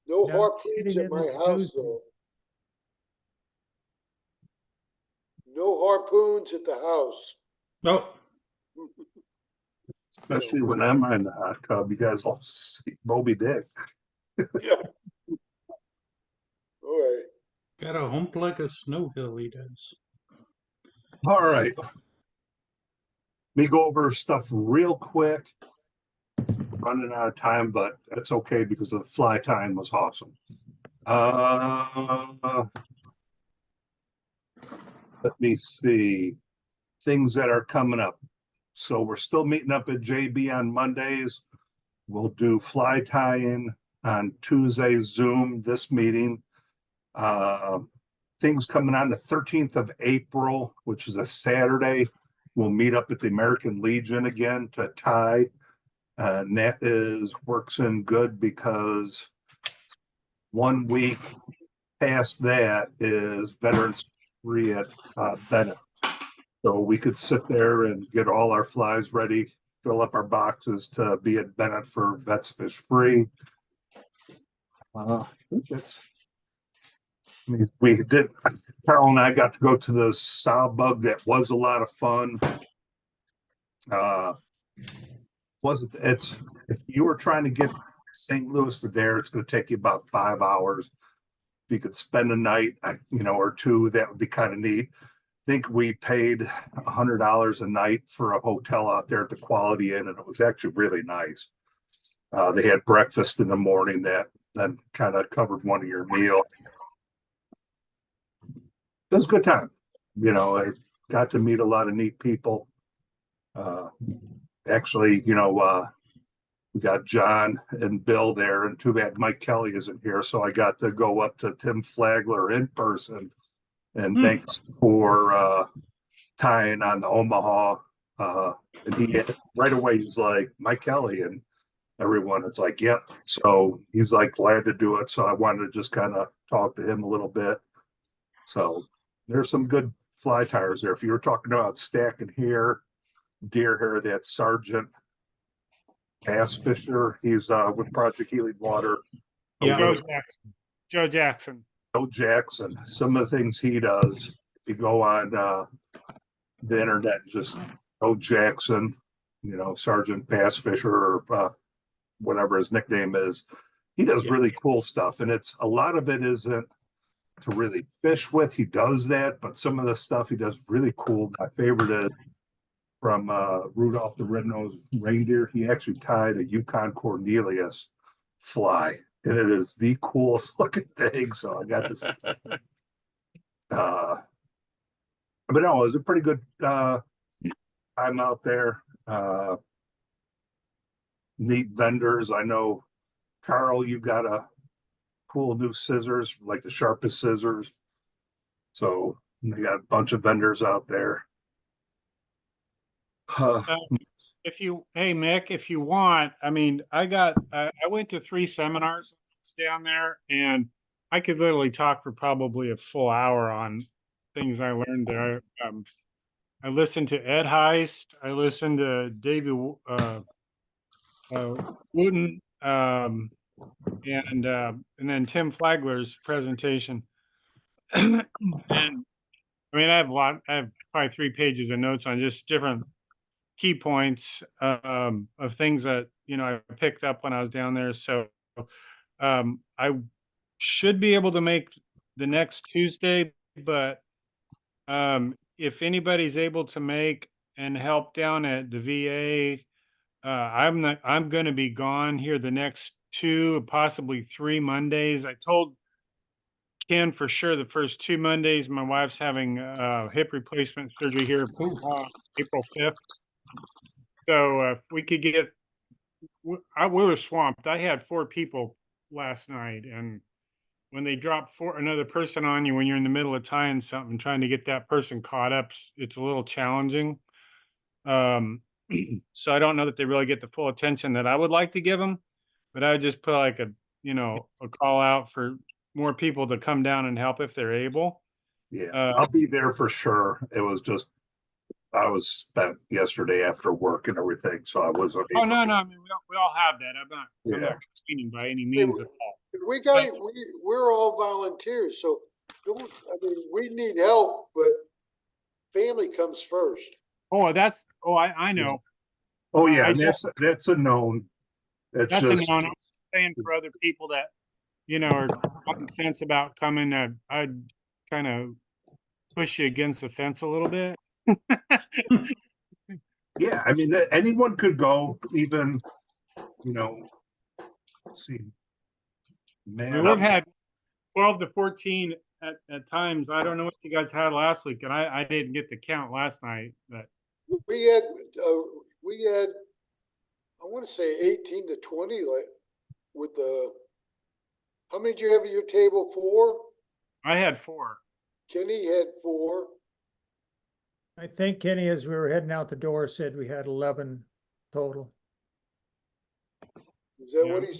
no Yeah, harpoons sitting at in my the house jacuzzi. though. No harpoons at the house. Oh, Especially when I'm on the hot tub, you guys all see Moby Dick. Yeah. All right. got a hump like a snow hill, he does. All right. Let me go over stuff real quick. Running out of time, but that's okay because the fly time was awesome. Let me see things that are coming up. So we're still meeting up at JB on Mondays. We'll do fly tying on Tuesday, Zoom this meeting. Things coming on the 13th of April, which is a Saturday. We'll meet up at the American Legion again to tie. And that works in good because 1 week past that is Veterans Free at Bennett. So we could sit there and get all our flies ready, fill up our boxes to be at Bennett for Vets Fish Free. I think that's. We did. Carol and I got to go to the sow bug. That was a lot of fun. Wasn't it's if you were trying to get St. Louis to there, it's going to take you about 5 hours. If you could spend a night, or two, that would be kind of neat. I think we paid $100 a night for a hotel out there at the Quality Inn, and it was actually really nice. They had breakfast in the morning that then kind of covered one of your meals. It was a good time. I got to meet a lot of neat people. Actually, we got John and Bill there, and too bad Mike Kelly isn't here. So I got to go up to Tim Flagler in person, and thanks for tying on the Omaha. And he right away he's like, Mike Kelly, and everyone, it's like, yep. So he's like glad to do it. So I wanted to just kind of talk to him a little bit. So there's some good fly tires there. If you were talking about stacking hair, deer hair, that's Sergeant Bass Fisher. He's with Project Healing Water. Yeah. Joe Jackson. Joe Jackson. Joe Jackson. Some of the things he does, if you go on the internet, just Joe Jackson, Sergeant Bass Fisher, or whatever his nickname is. He does really cool stuff, and a lot of it isn't to really fish with. He does that, but some of the stuff he does really cool. My favorite is from Rudolph the Red-Nosed Reindeer. He actually tied a Yukon Cornelius fly, and it is the coolest looking thing. So I got this. But no, it was a pretty good time out there. Neat vendors. I know, Carl, you got a cool new scissors, like the sharpest scissors. So they got a bunch of vendors out there. Hey Mick, if you want, I mean, I went to 3 seminars down there, and I could literally talk for probably a full hour on things I learned there. I listened to Ed Heist. I listened to David Wooten, and then Tim Flagler's presentation. And I mean, I have probably 3 pages of notes on just different key points of things that I picked up when I was down there. So I should be able to make the next Tuesday, but if anybody's able to make and help down at the VA, I'm going to be gone here the next 2, possibly 3 Mondays. I told can for sure the first 2 Mondays. My wife's having hip replacement surgery here April 5th. So if we could get, we were swamped. I had 4 people last night, and when they drop another person on you when you're in the middle of tying something, trying to get that person caught up, it's a little challenging. So I don't know that they really get the full attention that I would like to give them, but I would just put like a call out for more people to come down and help if they're able. Yeah, I'll be there for sure. It was just, I was spent yesterday after work and everything, so I wasn't. Oh, able no, to- no, I mean, we all have that. I'm Yeah. not complaining by any means at all. We're all volunteers, so we need help, but family comes first. I know. Oh, yeah, I and that's a known. It's That's just, a no-no. I'm saying for other people that, are on the fence about coming, I'd kind of push you against the fence a little bit. yeah, I mean, anyone could go, even, let's see. Man, We've had 12 to 14 at times. I don't know what you guys had last week, and I didn't get the count last night, but We had, I want to say 18 to 20, like, with how many did you have at your table? 4? I had 4. Kenny had 4. I think Kenny, as we were heading out the door, said we had 11 total. Is that Yeah. what he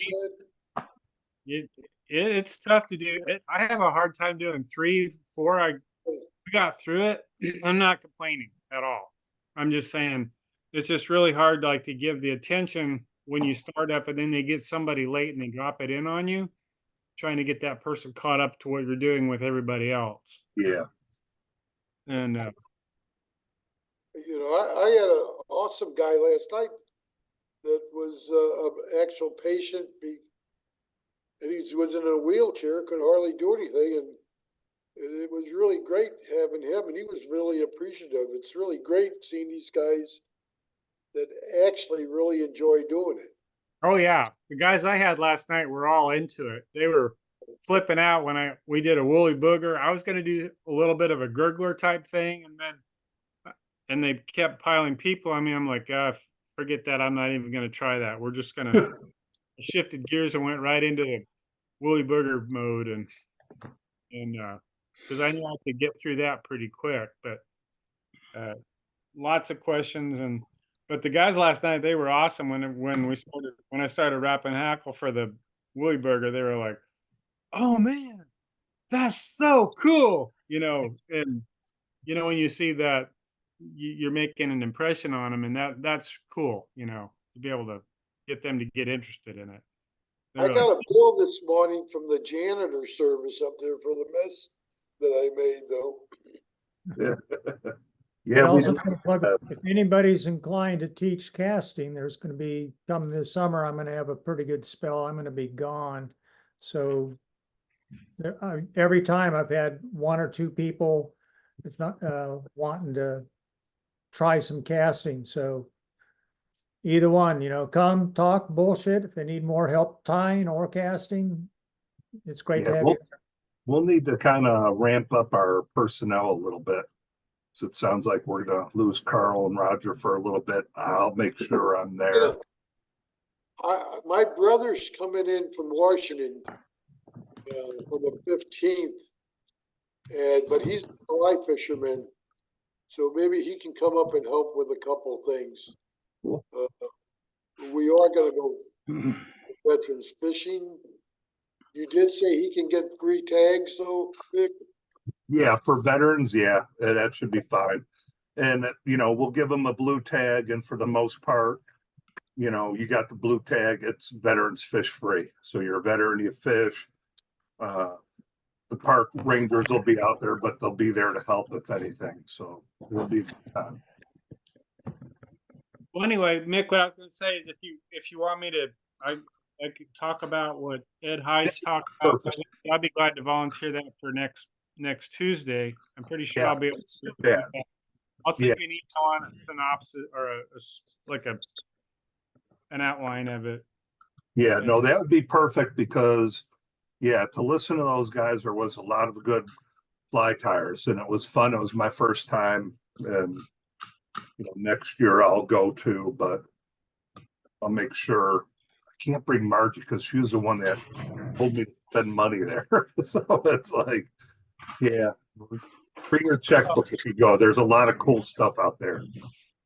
said? It's tough to do. I have a hard time doing 3, 4. We got through it. I'm not complaining at all. I'm just saying it's just really hard, like, to give the attention when you start up and then they get somebody late and they drop it in on you, trying to get that person caught up to what you're doing with everybody else. yeah, And I had an awesome guy last night that was an actual patient, and he was in a wheelchair, could hardly do anything, and it was really great having him, and he was really appreciative. It's really great seeing these guys that actually really enjoy doing it. oh yeah, the guys I had last night were all into it. They were flipping out when we did a woolly booger. I was going to do a little bit of a gurgler type thing, and they kept piling people on me. I'm like, forget that. I'm not even going to try that. We're just going to shifted gears and went right into the woolly booger mode, and because I knew I could get through that pretty quick, but lots of questions. But the guys last night, they were awesome. When I started wrapping hackle for the woolly burger, they were like, "Oh man, that's so cool!" And when you see that, you're making an impression on them, and that's cool. To be able to get them to get interested in it. I got a bill this morning from the janitor service up there for the mess that I made, though. yeah. Also, if anybody's inclined to teach casting, there's going to be, come this summer, I'm going to have a pretty good spell. I'm going to be gone. So every time I've had 1 or 2 people, if not wanting to try some casting. So either one, come talk bullshit. If they need more help tying or casting, it's great to have you. We'll need to kind of ramp up our personnel a little bit. So it sounds like we're going to lose Carl and Roger for a little bit. I'll make sure I'm there. My brother's coming in from Washington on the 15th, but he's a fly fisherman, so maybe he can come up and help with a couple things. Cool. We are going to go veterans fishing. You did say he can get 3 tags, though, Vic? Yeah, for veterans, yeah, that should be fine. And, we'll give them a blue tag, and for the most part, you got the blue tag, it's veterans fish free. So you're a veteran, you fish. The park rangers will be out there, but they'll be there to help if anything. So it'll be fun. Well, anyway, Mick, what I was going to say is if you want me to, I could talk about what Ed Heiss talked about. Perfect. I'd be glad to volunteer that for next Tuesday. I'm pretty sure Yeah. I'll be able to do Yeah. that. I'll send you an email on a synopsis or an outline of it. Yeah, no, that would be perfect because yeah, to listen to those guys, there was a lot of good fly tires, and it was fun. It was my first time, and next year I'll go to, but I'll make sure. I can't bring Margie because she was the one that told me to spend money there. So it's like, yeah, bring your checkbook if you go. There's a lot of cool stuff out there.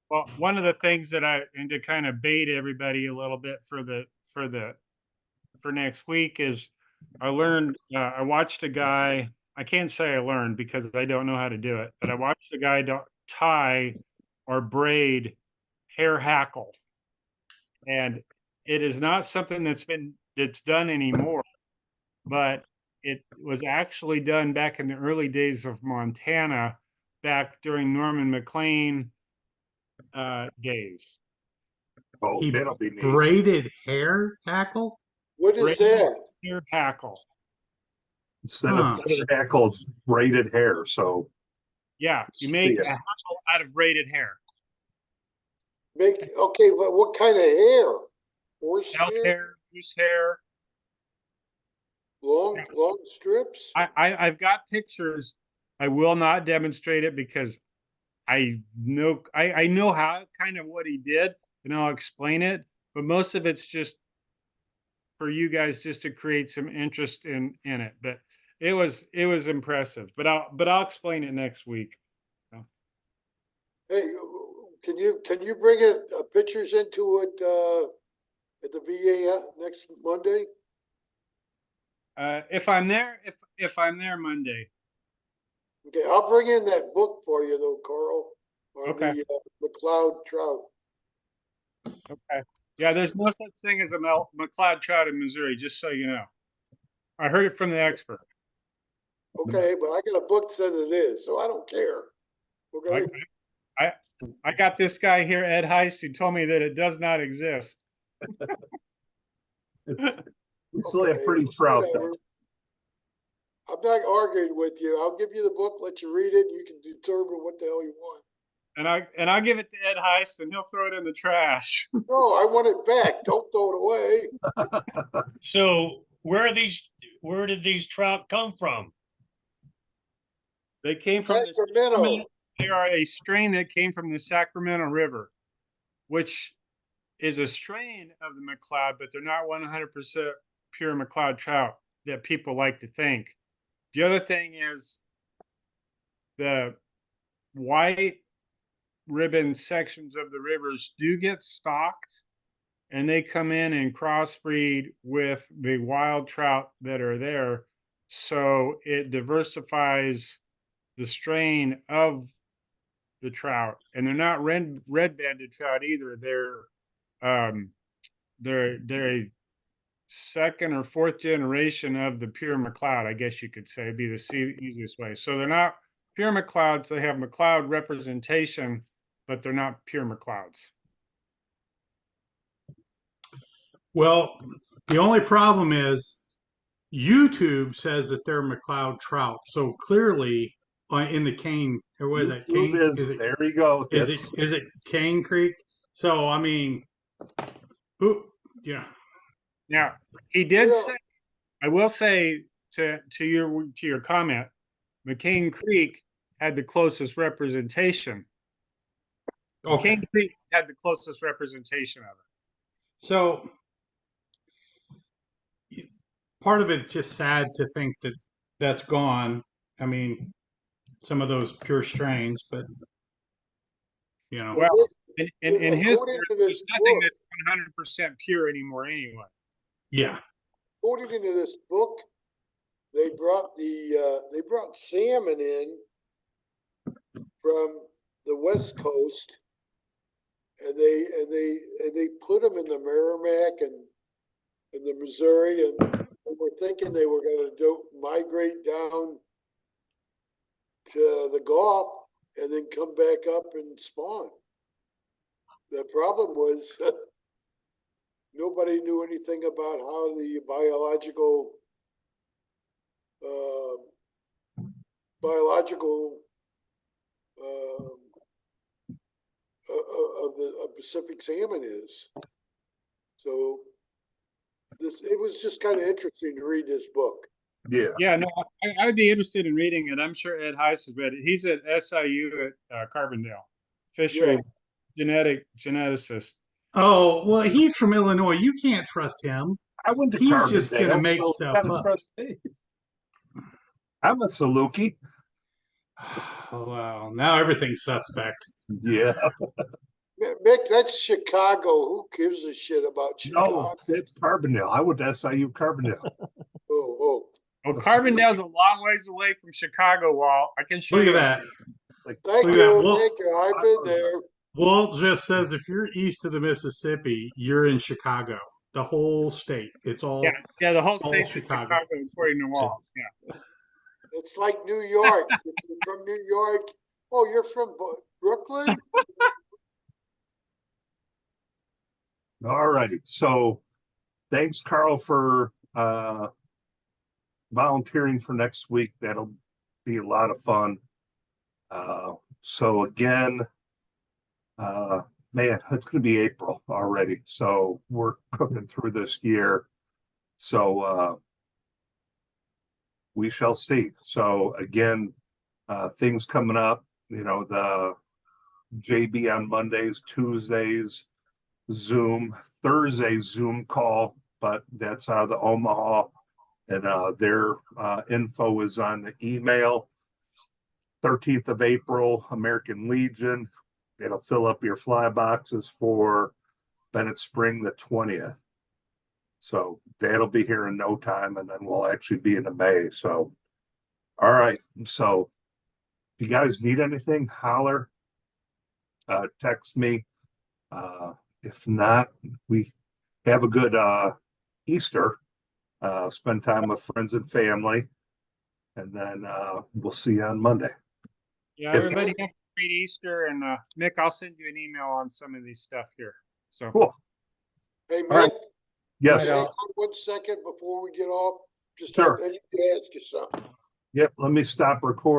Well, one of the things that and to kind of bait everybody a little bit for next week is I watched a guy, I can't say I learned because I don't know how to do it, but I watched a guy tie or braid hair hackle. And it is not something that's done anymore, but it was actually done back in the early days of Montana, back during Norman McLean days. Oh, He that'll be neat. braided hair tackle? What is Braided that? hair hackle. Instead Huh. of feather hackle, it's braided hair. So Yeah, you See make it. a hackle out of braided hair. Okay, but what kind of hair? Horse Elk hair? hair, goose hair. Long strips? I've got pictures. I will not demonstrate it because I know how kind of what he did, and I'll explain it. But most of it's just for you guys just to create some interest in it. But it was impressive. But I'll explain it next week. Hey, can you bring pictures into it at the VA next Monday? If I'm there Monday. Okay, I'll bring in that book for you though, Carl, on Okay. the McLeod trout. Okay. Yeah, there's no such thing as a McLeod trout in Missouri, just so you know. I heard it from the expert. Okay, but I got a book that says it is, so I don't care. Okay. I got this guy here, Ed Heist, who told me that it does not exist. it's only a pretty trout. Whatever. I'm not arguing with you. I'll give you the book, let you read it. You can determine what the hell you want. And I'll give it to Ed Heist, and he'll throw it in the trash. No, I want it back. Don't throw it away. So where did these trout come from? They came from the Sacramento. They are a strain that came from the Sacramento River, which is a strain of the McLeod, but they're not 100% pure McLeod trout that people like to think. The other thing is the white ribbon sections of the rivers do get stocked, and they come in and crossbreed with the wild trout that are there. So it diversifies the strain of the trout, and they're not red banded trout either. They're a second or fourth generation of the pure McLeod, I guess you could say, be the easiest way. So they're not pure McLeods. They have McLeod representation, but they're not pure McLeods. Well, the only problem is YouTube says that they're McLeod trout. So clearly, in the Cane, or what is that? Cane? There you go. Is it Cane Creek? So I mean, who? Yeah. Now he did Yeah. say, I will say to your comment, McCain Creek had the closest representation. Okay. McCain Creek had the closest representation of it. So part of it's just sad to think that that's gone. I mean, some of those pure strains, but you know. Well, in his according to there's this nothing book, that's 100% pure anymore anyway. Yeah. according to this book, they brought salmon in from the West Coast, and they put them in the Merrimack and the Missouri, and they were thinking they were going to migrate down to the Gulf and then come back up and spawn. The problem was nobody knew anything about how the biological of Pacific salmon is. So it was just kind of interesting to read this book. Yeah, Yeah, no, I'd be interested in reading it. I'm sure Ed Heiss has read it. He's at SIU at Carbondale, fishery geneticist. Oh, well, he's from Illinois. You can't trust him. I went to He's just gonna Carbondale, make so stuff gotta up. trust me. I'm a Saluki. Oh, wow. Now everything's suspect. Yeah, Mick, that's Chicago. Who gives a shit about Chicago? no, it's Carbondale. I went to SIU Carbondale. Oh, Well, Carbondale's a long ways away from Chicago, Walt. I can show Look you. at that. Like, thank Look at that. you, Well, thank you. I've been there. Walt just says if you're east of the Mississippi, you're in Chicago. The whole state. It's all Yeah, the whole all state's Chicago. Chicago, according to Walt. Yeah. It's like New York. If you're from New York. Oh, you're from Brooklyn? all righty. So thanks, Carl, for volunteering for next week. That'll be a lot of fun. So again, man, it's gonna be April already. So we're cooking through this year. So we shall see. So again, things coming up, the JB on Mondays, Tuesdays, Zoom, Thursday Zoom call, but that's out of the Omaha. And their info is on the email. 13th of April, American Legion. It'll fill up your fly boxes for Bennett Spring the 20th. So that'll be here in no time, and then we'll actually be into May. So, all right. So if you guys need anything, holler, text me. If not, we have a good Easter. Spend time with friends and family, and then we'll see you on Monday. Yeah, If- everybody have a great Easter, and Mick, I'll send you an email on some of these stuff here. So Cool. Hey, All right. Mick, Yes. Right hang on. on 1 second before we get off. Just Sure. I need to ask you something. Yep. Let me stop recording.